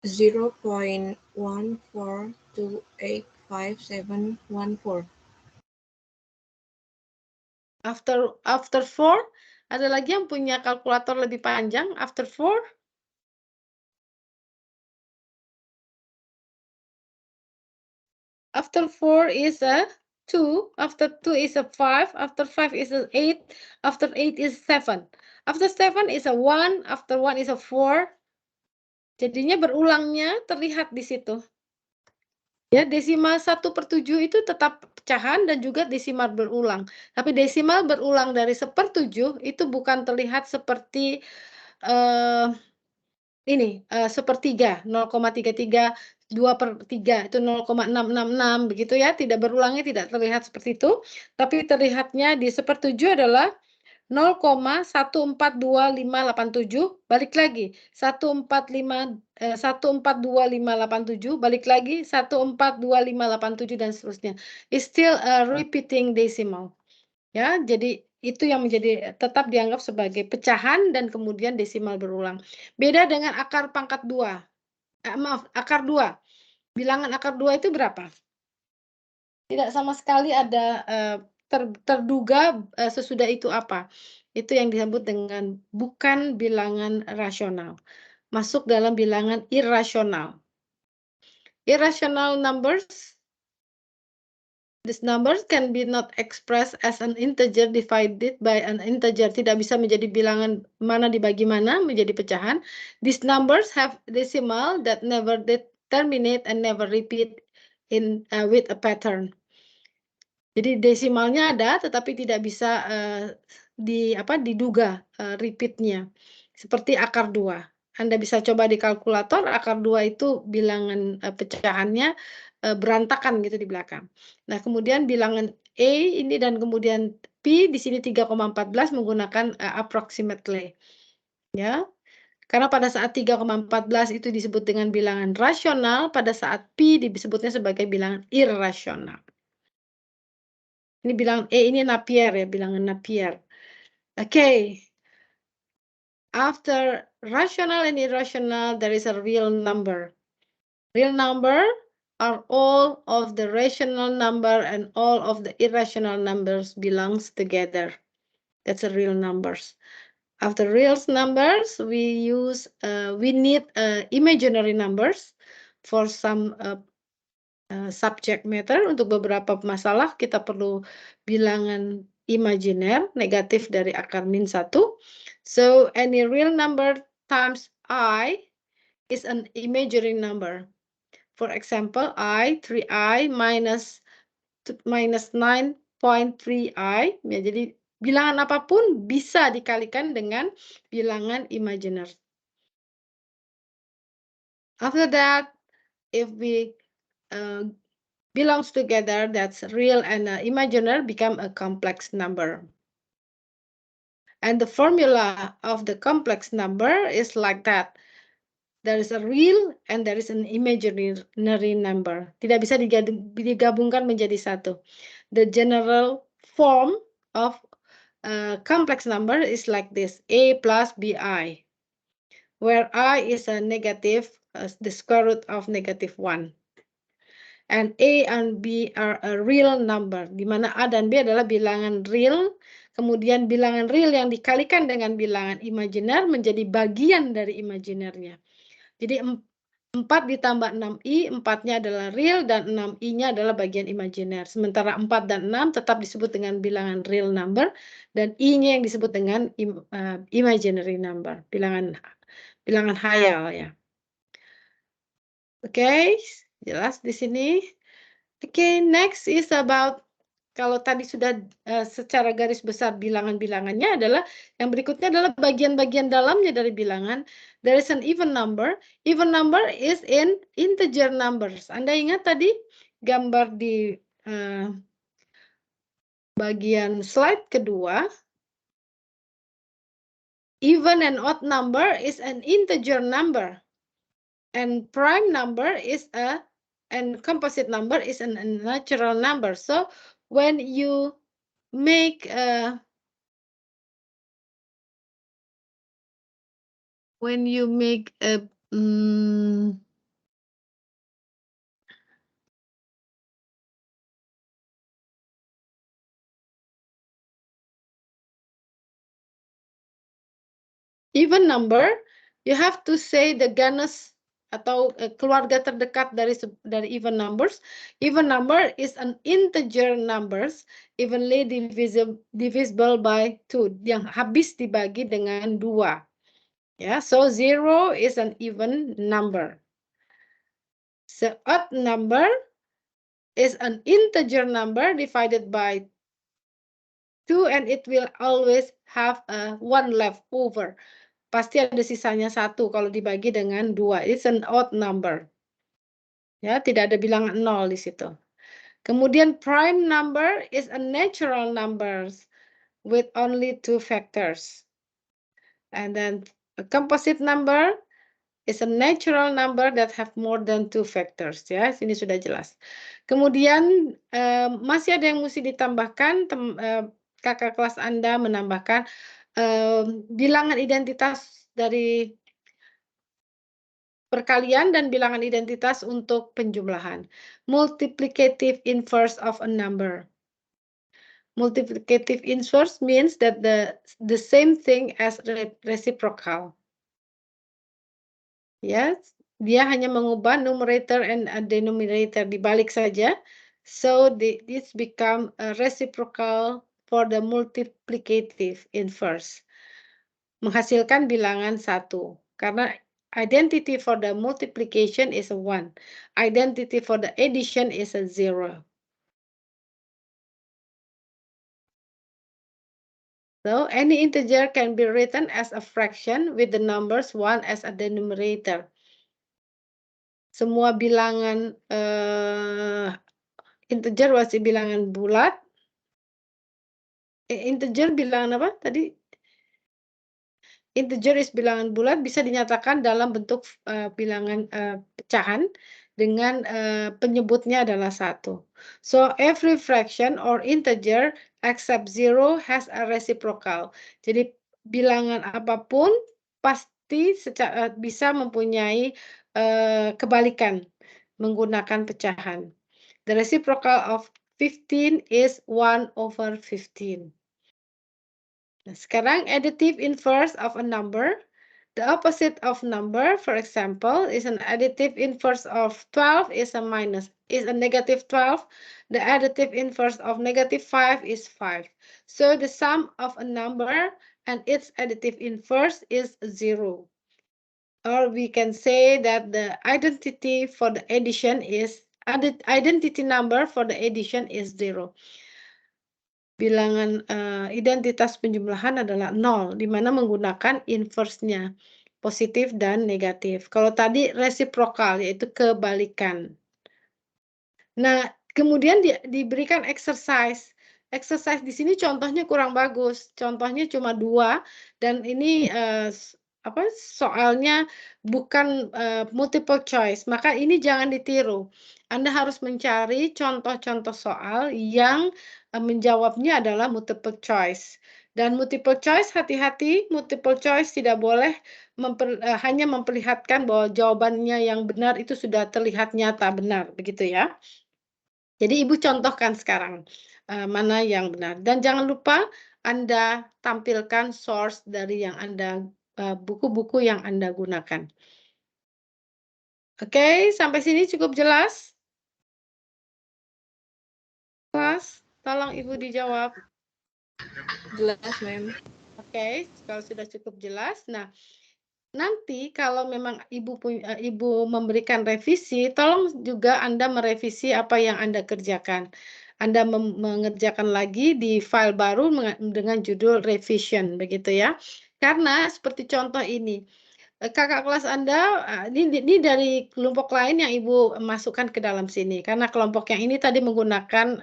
0.14285714. After 4, ada lagi yang punya kalkulator lebih panjang after 4? After 4 is a 2, after 2 is a 5, after 5 is a 8, after 8 is 7. After 7 is a 1, after 1 is a 4. Jadinya berulangnya terlihat di situ. Ya, desimal 1/7 itu tetap pecahan dan juga desimal berulang. Tapi desimal berulang dari 1/7 itu bukan terlihat seperti sepertiga, 0,33, 2/3 itu 0,666 begitu ya, tidak berulangnya tidak terlihat seperti itu, tapi terlihatnya di 1/7 adalah 0,142587, balik lagi 142587, balik lagi 142587 dan seterusnya. It's still a repeating decimal. Ya, jadi itu yang menjadi tetap dianggap sebagai pecahan dan kemudian desimal berulang. Beda dengan akar pangkat 2. Akar 2. Bilangan akar 2 itu berapa? Tidak sama sekali ada terduga sesudah itu apa. Itu yang disebut dengan bukan bilangan rasional. Masuk dalam bilangan irasional. Irrational numbers, these numbers can be not expressed as an integer divided by an integer. Tidak bisa menjadi bilangan mana dibagi mana menjadi pecahan. These numbers have decimal that never terminate and never repeat in with a pattern. Jadi desimalnya ada, tetapi tidak bisa diduga repeat-nya. Seperti akar 2. Anda bisa coba di kalkulator, akar 2 itu bilangan pecahannya berantakan gitu di belakang. Nah, kemudian bilangan A ini dan kemudian P di sini 3,14 menggunakan approximately. Ya. Karena pada saat 3,14 itu disebut dengan bilangan rasional, pada saat P disebutnya sebagai bilangan irrasional. Ini bilangan ini Napier ya, bilangan Napier. Okay. After rational and irrational, there is a real number. Real number are all of the rational number and all of the irrational numbers belongs together. That's a real numbers. After real numbers, we need imaginary numbers for some subject matter. Untuk beberapa masalah kita perlu bilangan imajiner negatif dari akar min 1. So any real number times I is an imaginary number. For example, 3i minus 9.3i. Ya, jadi bilangan apapun bisa dikalikan dengan bilangan imajiner. After that, if we belongs together, that's real and imaginary become a complex number. And the formula of the complex number is like that. There is a real and there is an imaginary number. Tidak bisa digabungkan menjadi satu. The general form of complex number is like this: a plus bi, where I is a negative, the square root of -1. And A and B are a real number, di mana A dan B adalah bilangan real, kemudian bilangan real yang dikalikan dengan bilangan imajiner menjadi bagian dari imajinernya. Jadi 4 ditambah 6i, 4-nya adalah real dan 6i-nya adalah bagian imajiner. Sementara 4 dan 6 tetap disebut dengan bilangan real number dan i-nya yang disebut dengan imaginary number, bilangan hayal ya. Oke, jelas di sini. Okay, next is about kalau tadi sudah secara garis besar bilangan-bilangannya adalah yang berikutnya adalah bagian-bagian dalamnya dari bilangan. There is an even number. Even number is in integer numbers. Anda ingat tadi gambar di bagian slide kedua. Even and odd number is an integer number. And prime number is and composite number is a natural number. So when you make a even number, you have to say the genus atau keluarga terdekat dari even numbers. Even number is an integer numbers evenly divisible by 2, yang habis dibagi dengan 2. Ya, so 0 is an even number. So odd number is an integer number divided by 2 and it will always have a 1 left over. Pasti ada sisanya 1 kalau dibagi dengan 2. It's an odd number. Ya, tidak ada bilangan 0 di situ. Kemudian prime number is a natural numbers with only 2 factors. And then a composite number is a natural number that have more than 2 factors. Ya, sini sudah jelas. Kemudian masih ada yang mesti ditambahkan. Kakak kelas Anda menambahkan bilangan identitas dari perkalian dan bilangan identitas untuk penjumlahan. Multiplicative inverse of a number. Multiplicative inverse means that the same thing as reciprocal. Yes, dia hanya mengubah numerator and denominator, dibalik saja. So this become a reciprocal for the multiplicative inverse. Menghasilkan bilangan 1. Karena identity for the multiplication is a 1. Identity for the addition is a 0. So any integer can be written as a fraction with the numbers 1 as a denominator. Semua bilangan integer masih bilangan bulat. Integer bilangan apa tadi? Integer is bilangan bulat bisa dinyatakan dalam bentuk bilangan pecahan dengan penyebutnya adalah 1. So every fraction or integer except 0 has a reciprocal. Jadi bilangan apapun pasti bisa mempunyai kebalikan menggunakan pecahan. The reciprocal of 15 is 1/15. Nah, sekarang additive inverse of a number. The opposite of number, for example, is an additive inverse of 12 is a negative 12. The additive inverse of negative 5 is 5. So the sum of a number and its additive inverse is 0. Or we can say that the identity for the addition is identity number for the addition is 0. Bilangan identitas penjumlahan adalah 0, di mana menggunakan inverse-nya, positif dan negatif. Kalau tadi reciprocal, yaitu kebalikan. Nah, kemudian diberikan exercise. Exercise di sini contohnya kurang bagus. Contohnya cuma 2, dan ini soalnya bukan multiple choice. Maka ini jangan ditiru. Anda harus mencari contoh-contoh soal yang menjawabnya adalah multiple choice. Dan multiple choice, hati-hati, multiple choice tidak boleh hanya memperlihatkan bahwa jawabannya yang benar itu sudah terlihat nyata benar, begitu ya. Jadi Ibu contohkan sekarang mana yang benar. Dan jangan lupa Anda tampilkan source dari yang Anda, buku-buku yang Anda gunakan. Oke, sampai sini cukup jelas? Kelas, tolong Ibu dijawab. Jelas, Ma'am. Oke, kalau sudah cukup jelas. Nah, nanti kalau memang Ibu memberikan revisi, tolong juga Anda merevisi apa yang Anda kerjakan. Anda mengerjakan lagi di file baru dengan judul revision, begitu ya. Karena seperti contoh ini, kakak kelas Anda, ini dari kelompok lain yang Ibu masukkan ke dalam sini. Karena kelompok yang ini tadi menggunakan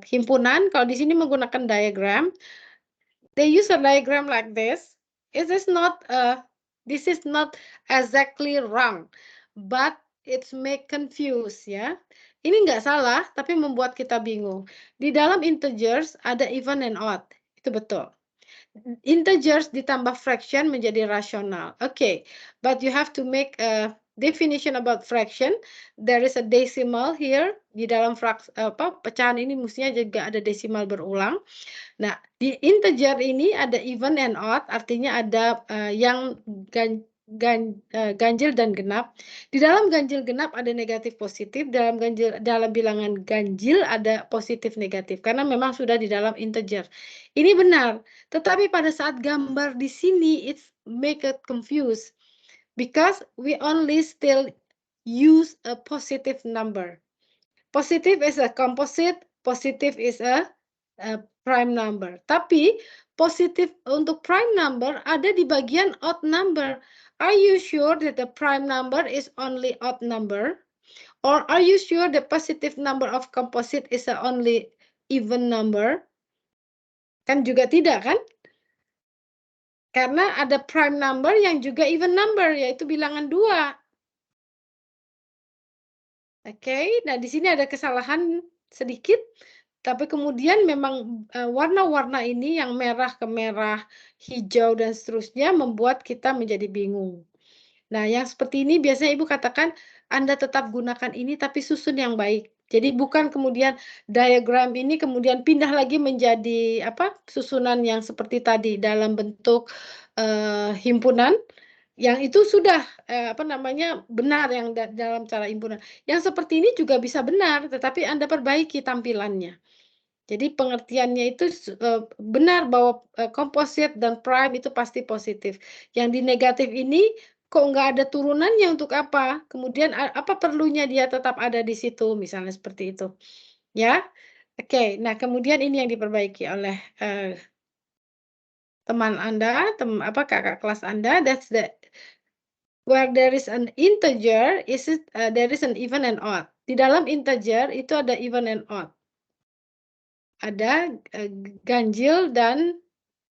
himpunan, kalau di sini menggunakan diagram. They use a diagram like this. This is not exactly wrong, but it's make confuse ya. Ini nggak salah, tapi membuat kita bingung. Di dalam integers ada even and odd, itu betul. Integers ditambah fraction menjadi rasional. Okay, but you have to make a definition about fraction. There is a decimal here di dalam pecahan ini mestinya juga ada desimal berulang. Nah, di integer ini ada even and odd, artinya ada yang ganjil dan genap. Di dalam ganjil genap ada negatif positif, dalam bilangan ganjil ada positif negatif karena memang sudah di dalam integer. Ini benar, tetapi pada saat gambar di sini it's make it confused because we only still use a positive number. Positive is a composite, positive is a prime number. Tapi positif untuk prime number ada di bagian odd number. Are you sure that the prime number is only odd number? Or are you sure the positive number of composite is only even number? Kan juga tidak kan? Karena ada prime number yang juga even number, yaitu bilangan 2. Oke, nah di sini ada kesalahan sedikit. Tapi kemudian memang warna-warna ini yang merah ke merah, hijau, dan seterusnya membuat kita menjadi bingung. Nah, yang seperti ini biasanya Ibu katakan, Anda tetap gunakan ini tapi susun yang baik. Jadi bukan kemudian diagram ini kemudian pindah lagi menjadi susunan yang seperti tadi dalam bentuk himpunan. Yang itu sudah benar yang dalam cara himpunan. Yang seperti ini juga bisa benar, tetapi Anda perbaiki tampilannya. Jadi pengertiannya itu benar bahwa komposit dan prime itu pasti positif. Yang di negatif ini kok nggak ada turunannya untuk apa? Kemudian apa perlunya dia tetap ada di situ, misalnya seperti itu. Ya, oke. Nah kemudian ini yang diperbaiki oleh teman Anda, kakak kelas Anda. That's where there is an integer, there is an even and odd. Di dalam integer itu ada even and odd. Ada ganjil dan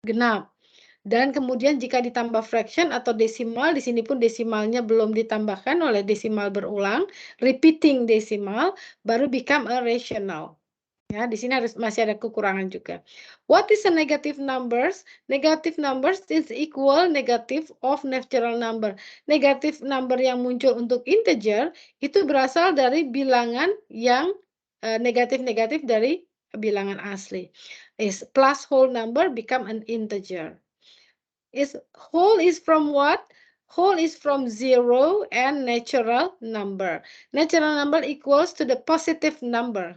genap. Dan kemudian jika ditambah fraction atau desimal, di sini pun desimalnya belum ditambahkan oleh desimal berulang, repeating desimal, baru become a rational. Ya, di sini masih ada kekurangan juga. What is a negative numbers? Negative numbers is equal negative of natural number. Negative number yang muncul untuk integer itu berasal dari bilangan yang negatif-negatif dari bilangan asli. Is plus whole number become an integer. Whole is from what? Whole is from 0 and natural number. Natural number equals to the positive number.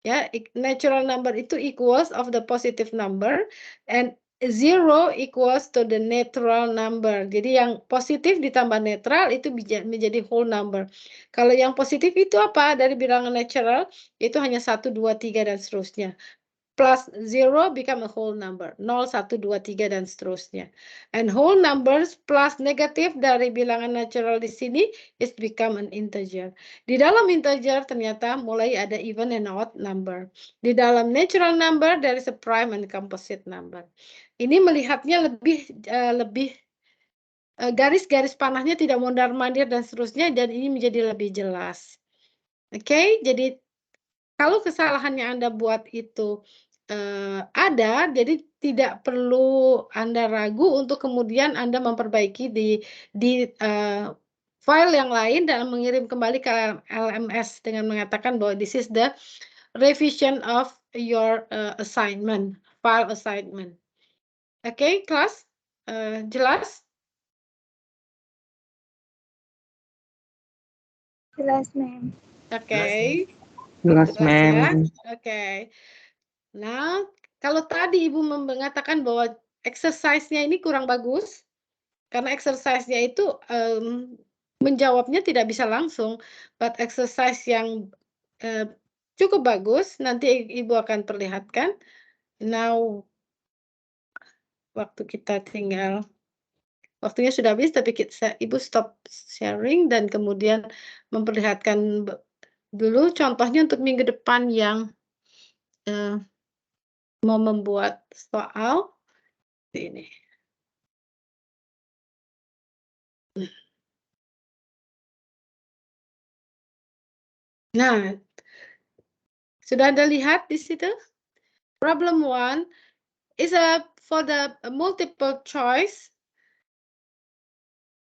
Ya, natural number itu equals of the positive number and 0 equals to the natural number. Jadi yang positif ditambah netral itu menjadi whole number. Kalau yang positif itu apa? Dari bilangan natural itu hanya 1, 2, 3 dan seterusnya. Plus 0 become a whole number. 0, 1, 2, 3 dan seterusnya. And whole numbers plus negatif dari bilangan natural di sini is become an integer. Di dalam integer ternyata mulai ada even and odd number. Di dalam natural number there is a prime and composite number. Ini melihatnya lebih garis-garis panahnya tidak mondar-mandir dan seterusnya, dan ini menjadi lebih jelas. Oke, jadi kalau kesalahan yang Anda buat itu ada, jadi tidak perlu Anda ragu untuk kemudian Anda memperbaiki di file yang lain dan mengirim kembali ke LMS dengan mengatakan bahwa this is the revision of your assignment, file assignment. Oke, kelas jelas? Jelas, ma'am. Oke. Jelas, Jelas ya? ma'am. Oke. Nah, kalau tadi Ibu mengatakan bahwa exercise-nya ini kurang bagus, karena exercise-nya itu menjawabnya tidak bisa langsung, but exercise yang Cukup bagus, nanti Ibu akan perlihatkan. Now, waktu kita tinggal, waktunya sudah habis, tapi Ibu stop sharing dan kemudian memperlihatkan dulu contohnya untuk minggu depan yang mau membuat soal ini. Nah, sudah Anda lihat di situ? Problem 1 is for the multiple choice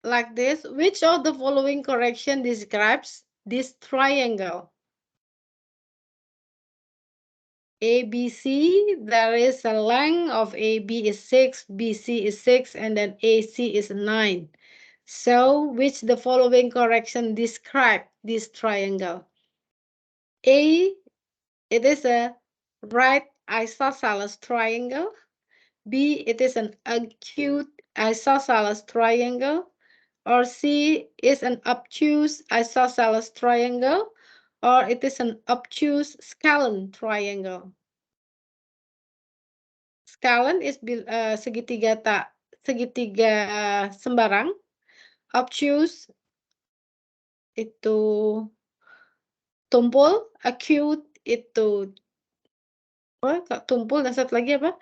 like this. Which of the following correction describes this triangle? ABC, there is a length of AB is 6, BC is 6, and then AC is 9. So, which the following correction describe this triangle? A, it is a right isosceles triangle. B, it is an acute isosceles triangle. Or C is an obtuse isosceles triangle. Or it is an obtuse scalene triangle. Scalene is segitiga sembarang. Obtuse itu tumpul, acute itu tumpul, dan satu lagi apa?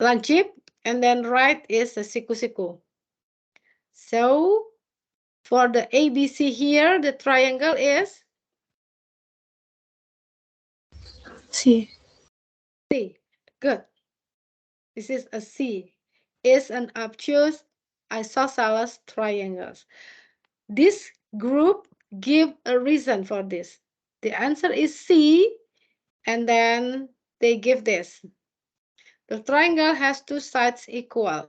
Lancip, and then right is a siku-siku. So for the ABC here, the triangle is C. C. Good. This is a C. Is an obtuse isosceles triangles. This group give a reason for this. The answer is C, and then they give this. The triangle has two sides equal,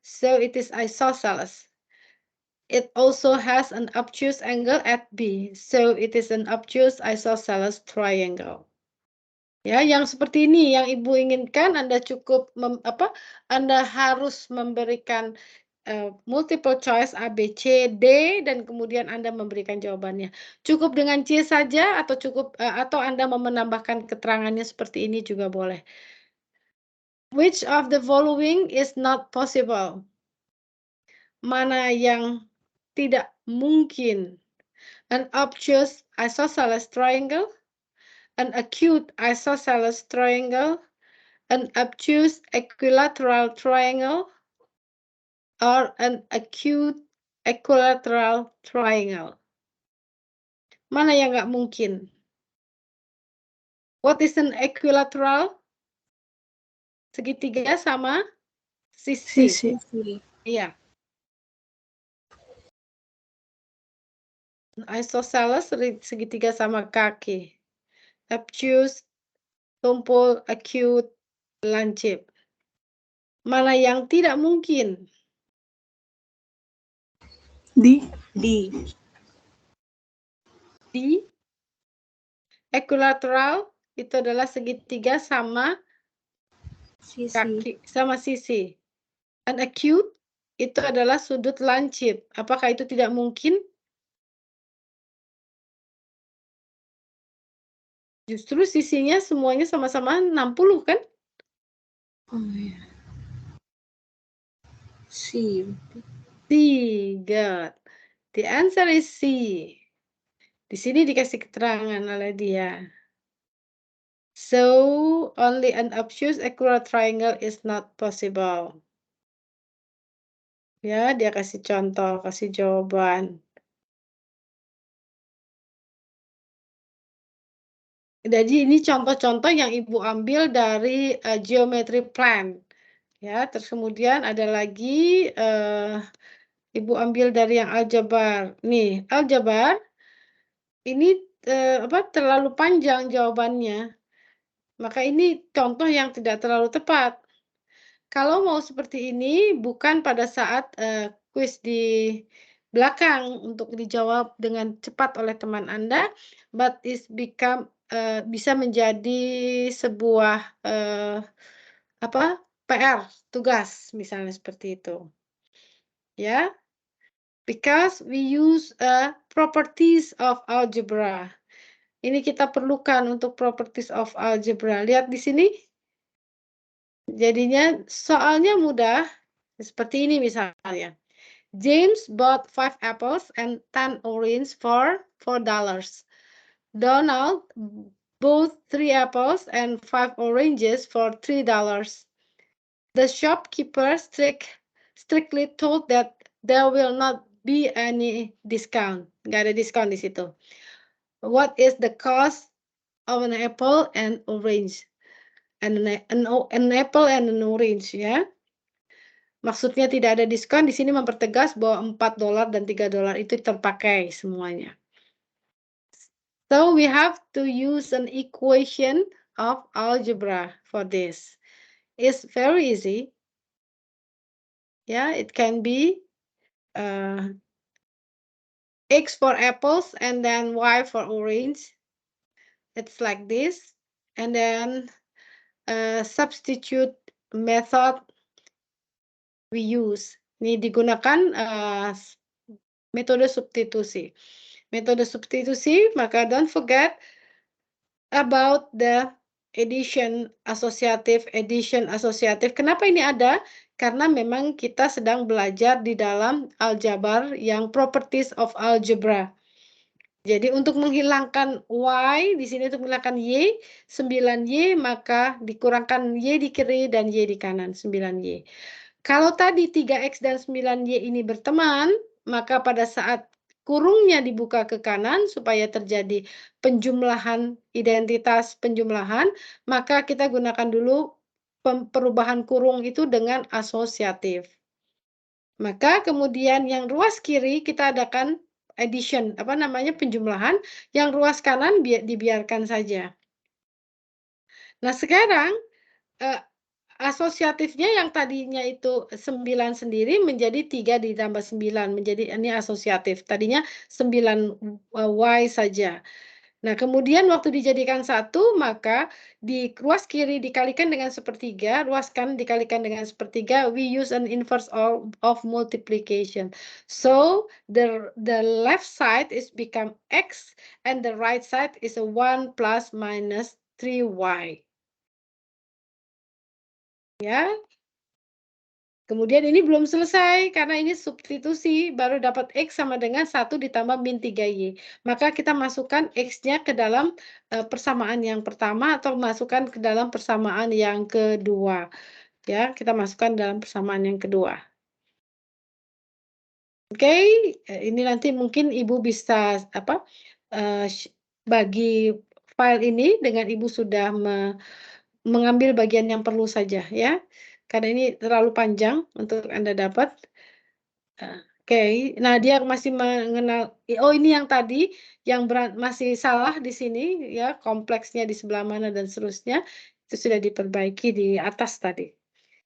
so it is isosceles. It also has an obtuse angle at B, so it is an obtuse isosceles triangle. Ya, yang seperti ini yang Ibu inginkan, Anda cukup Anda harus memberikan multiple choice A, B, C, D, dan kemudian Anda memberikan jawabannya. Cukup dengan C saja atau cukup atau Anda mau menambahkan keterangannya seperti ini juga boleh. Which of the following is not possible? Mana yang tidak mungkin? An obtuse isosceles triangle, an acute isosceles triangle, an obtuse equilateral triangle, or an acute equilateral triangle. Mana yang nggak mungkin? What is an equilateral? Segitiga sama sisi. Iya. Isosceles segitiga sama kaki. Obtuse, tumpul, acute, lancip. Mana yang tidak mungkin? D. Equilateral itu adalah segitiga sama kaki, sama sisi. And acute itu adalah sudut lancip. Apakah itu tidak mungkin? Justru sisinya semuanya sama-sama 60 kan? Oh ya. C. C, good. The answer is C. Di sini dikasih keterangan oleh dia. So, only an obtuse equilateral triangle is not possible. Ya, dia kasih contoh, kasih jawaban. Jadi ini contoh-contoh yang Ibu ambil dari geometry plan. Ya, terus kemudian ada lagi Ibu ambil dari yang aljabar. Nih, aljabar ini terlalu panjang jawabannya. Maka ini contoh yang tidak terlalu tepat. Kalau mau seperti ini bukan pada saat kuis di belakang untuk dijawab dengan cepat oleh teman Anda, but is become bisa menjadi sebuah PR, tugas misalnya seperti itu. Ya. Because we use properties of algebra. ini kita perlukan untuk properties of algebra. Lihat di sini. Jadinya soalnya mudah. Seperti ini misalnya. James bought 5 apples and 10 oranges for $4. Donald bought 3 apples and 5 oranges for $3. The shopkeeper strictly told that there will not be any discount. Nggak ada diskon di situ. What is the cost of an apple and orange? An apple and an orange, ya. Maksudnya tidak ada diskon, di sini mempertegas bahwa $4 dan $3 itu terpakai semuanya. So we have to use an equation of algebra for this. It's very easy. Yeah, it can be X for apples and then Y for orange. It's like this. And then substitute method we use. Ini digunakan metode substitusi. Metode substitusi, maka don't forget about the addition associative. Kenapa ini ada? Karena memang kita sedang belajar di dalam aljabar yang properties of algebra. Jadi untuk menghilangkan Y, di sini untuk menghilangkan Y, 9Y, maka dikurangkan Y di kiri dan Y di kanan, 9Y. Kalau tadi 3X dan 9Y ini berteman, maka pada saat kurungnya dibuka ke kanan supaya terjadi penjumlahan, identitas penjumlahan, maka kita gunakan dulu perubahan kurung itu dengan asosiatif. Maka kemudian yang ruas kiri kita adakan addition, penjumlahan, yang ruas kanan dibiarkan saja. Nah, sekarang asosiatifnya yang tadinya itu 9 sendiri menjadi 3 ditambah 9, menjadi ini asosiatif. Tadinya 9Y saja. Nah, kemudian waktu dijadikan 1, maka di ruas kiri dikalikan dengan sepertiga, ruas kanan dikalikan dengan sepertiga, we use an inverse of multiplication. So, the left side is become X, and the right side is a 1 plus minus 3Y. Ya. Kemudian ini belum selesai karena ini substitusi, baru dapat X sama dengan 1 ditambah min 3Y. Maka kita masukkan X-nya ke dalam persamaan yang pertama atau masukkan ke dalam persamaan yang kedua. Ya, kita masukkan dalam persamaan yang kedua. Oke, ini nanti mungkin Ibu bisa bagi file ini dengan Ibu sudah mengambil bagian yang perlu saja, ya. Karena ini terlalu panjang untuk Anda dapat. Oke, nah dia masih mengenal, oh ini yang tadi, yang masih salah di sini, ya, kompleksnya di sebelah mana dan seterusnya, itu sudah diperbaiki di atas tadi.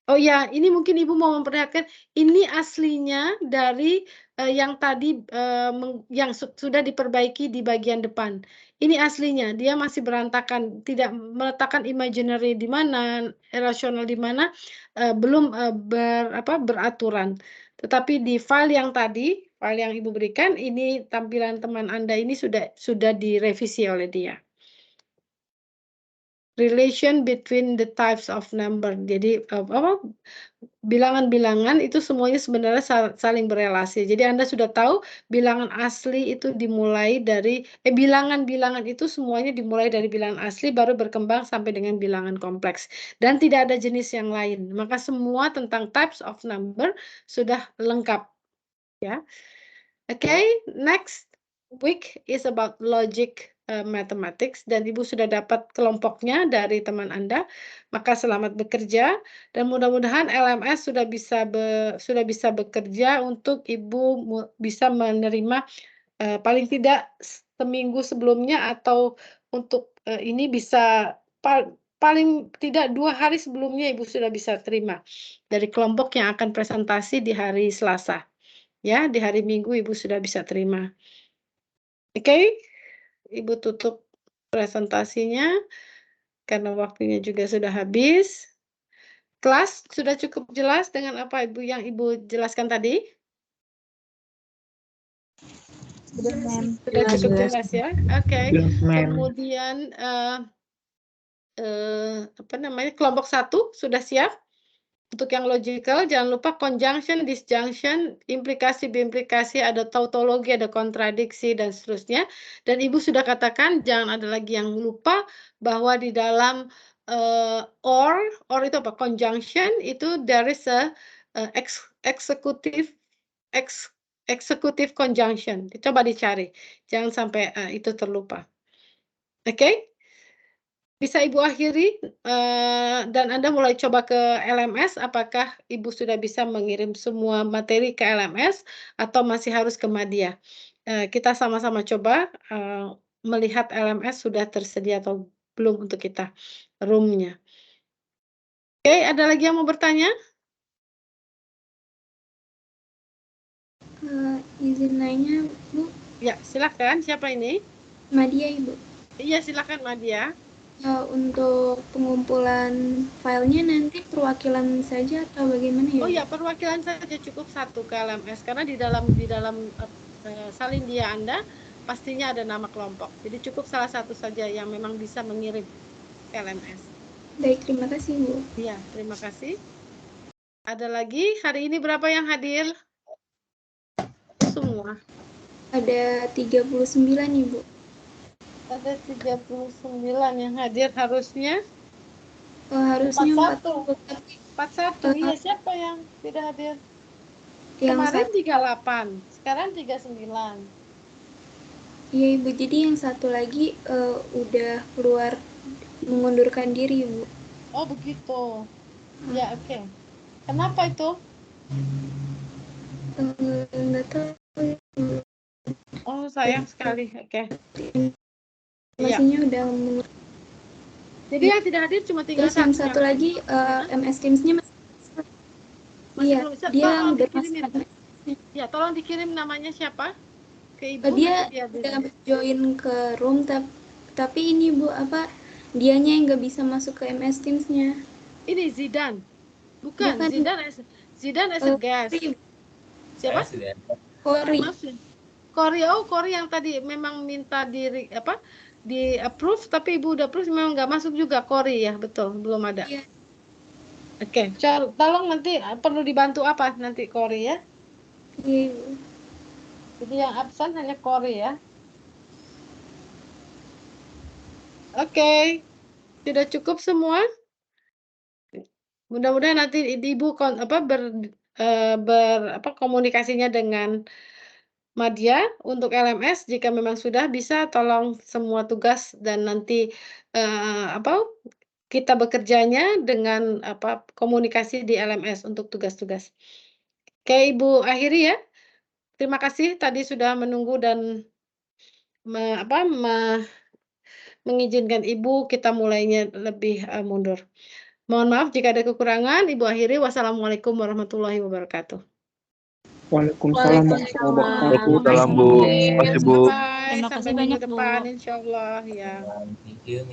Oh ya, ini mungkin Ibu mau memperlihatkan, ini aslinya dari yang tadi, yang sudah diperbaiki di bagian depan. Ini aslinya, dia masih berantakan, tidak meletakkan imaginary di mana, rasional di mana, belum beraturan. Tetapi di file yang tadi, file yang Ibu berikan, ini tampilan teman Anda ini sudah direvisi oleh dia. Relation between the types of number. Jadi bilangan-bilangan itu semuanya sebenarnya saling berelasi. Jadi Anda sudah tahu bilangan asli itu dimulai dari bilangan-bilangan itu semuanya dimulai dari bilangan asli baru berkembang sampai dengan bilangan kompleks dan tidak ada jenis yang lain. Maka semua tentang types of number sudah lengkap, ya. Okay, next week is about logic mathematics dan Ibu sudah dapat kelompoknya dari teman Anda, maka selamat bekerja dan mudah-mudahan LMS sudah bisa bekerja untuk Ibu bisa menerima paling tidak seminggu sebelumnya atau untuk ini bisa paling tidak 2 hari sebelumnya Ibu sudah bisa terima dari kelompok yang akan presentasi di hari Selasa. Ya, di hari Minggu Ibu sudah bisa terima. Oke. Ibu tutup presentasinya karena waktunya juga sudah habis. Kelas sudah cukup jelas dengan apa yang Ibu jelaskan tadi? Sudah cukup jelas ya. Oke. Kemudian apa namanya, kelompok 1 sudah siap. Untuk yang logical, jangan lupa conjunction, disjunction, implikasi, biimplikasi, ada tautologi, ada kontradiksi, dan seterusnya. Dan Ibu sudah katakan, jangan ada lagi yang lupa bahwa di dalam or itu apa? Conjunction, itu there is a executive conjunction. Coba dicari, jangan sampai itu terlupa. Oke? Bisa Ibu akhiri dan Anda mulai coba ke LMS, apakah Ibu sudah bisa mengirim semua materi ke LMS atau masih harus ke Madya? Kita sama-sama coba melihat LMS sudah tersedia atau belum untuk kita room-nya. Oke, ada lagi yang mau bertanya? Izin nanya, Bu. Ya, silakan. Siapa ini? Madya, Ibu. Iya, silakan Madya. Untuk pengumpulan filenya nanti perwakilan saja atau bagaimana ya? Oh ya, perwakilan saja cukup 1 ke LMS karena di dalam salin dia Anda pastinya ada nama kelompok. Jadi cukup salah satu saja yang memang bisa mengirim ke LMS. Baik, terima kasih, Bu. Iya, terima kasih. Ada lagi? Hari ini berapa yang hadir? Semua. Ada 39, Ibu. Ada 39 yang hadir harusnya. Harusnya 41. Iya, siapa yang tidak hadir? Yang Kemarin 38, sekarang 39. Iya, Ibu. Jadi yang satu lagi udah keluar mengundurkan diri, Ibu. Oh, begitu. Ya, oke. Kenapa itu? Enggak tahu. Oh, sayang sekali. Oke. Masihnya udah Jadi yang tidak hadir cuma tinggal terus yang satu lagi MS Teams-nya masih belum bisa. dia Tolong udah dikirimin. Ya, tolong dikirim namanya siapa? Ke Ibu. Dia udah join ke room tapi ini Bu dianya yang nggak bisa masuk ke MS Teams-nya. Ini Zidan. Bukan. Zidan as a guest. Siapa? Kori yang tadi memang minta di approve tapi Ibu udah approve memang nggak masuk juga Kori ya, betul, belum ada. Iya. Oke, tolong nanti perlu dibantu apa nanti Kori ya? Iya. Jadi yang absen hanya Kori ya. Oke. Sudah cukup semua? Mudah-mudahan nanti Ibu komunikasinya dengan Madya untuk LMS jika memang sudah bisa tolong semua tugas dan nanti kita bekerjanya dengan komunikasi di LMS untuk tugas-tugas. Oke, Ibu akhiri ya. Terima kasih tadi sudah menunggu dan mengizinkan Ibu kita mulainya lebih mundur. Mohon maaf jika ada kekurangan. Ibu akhiri. Wassalamualaikum warahmatullahi wabarakatuh. Waalaikumsalam warahmatullahi wabarakatuh. Dalam Bu. Terima kasih Bu. Bye. Sampai minggu depan, insya Allah ya. Thank you.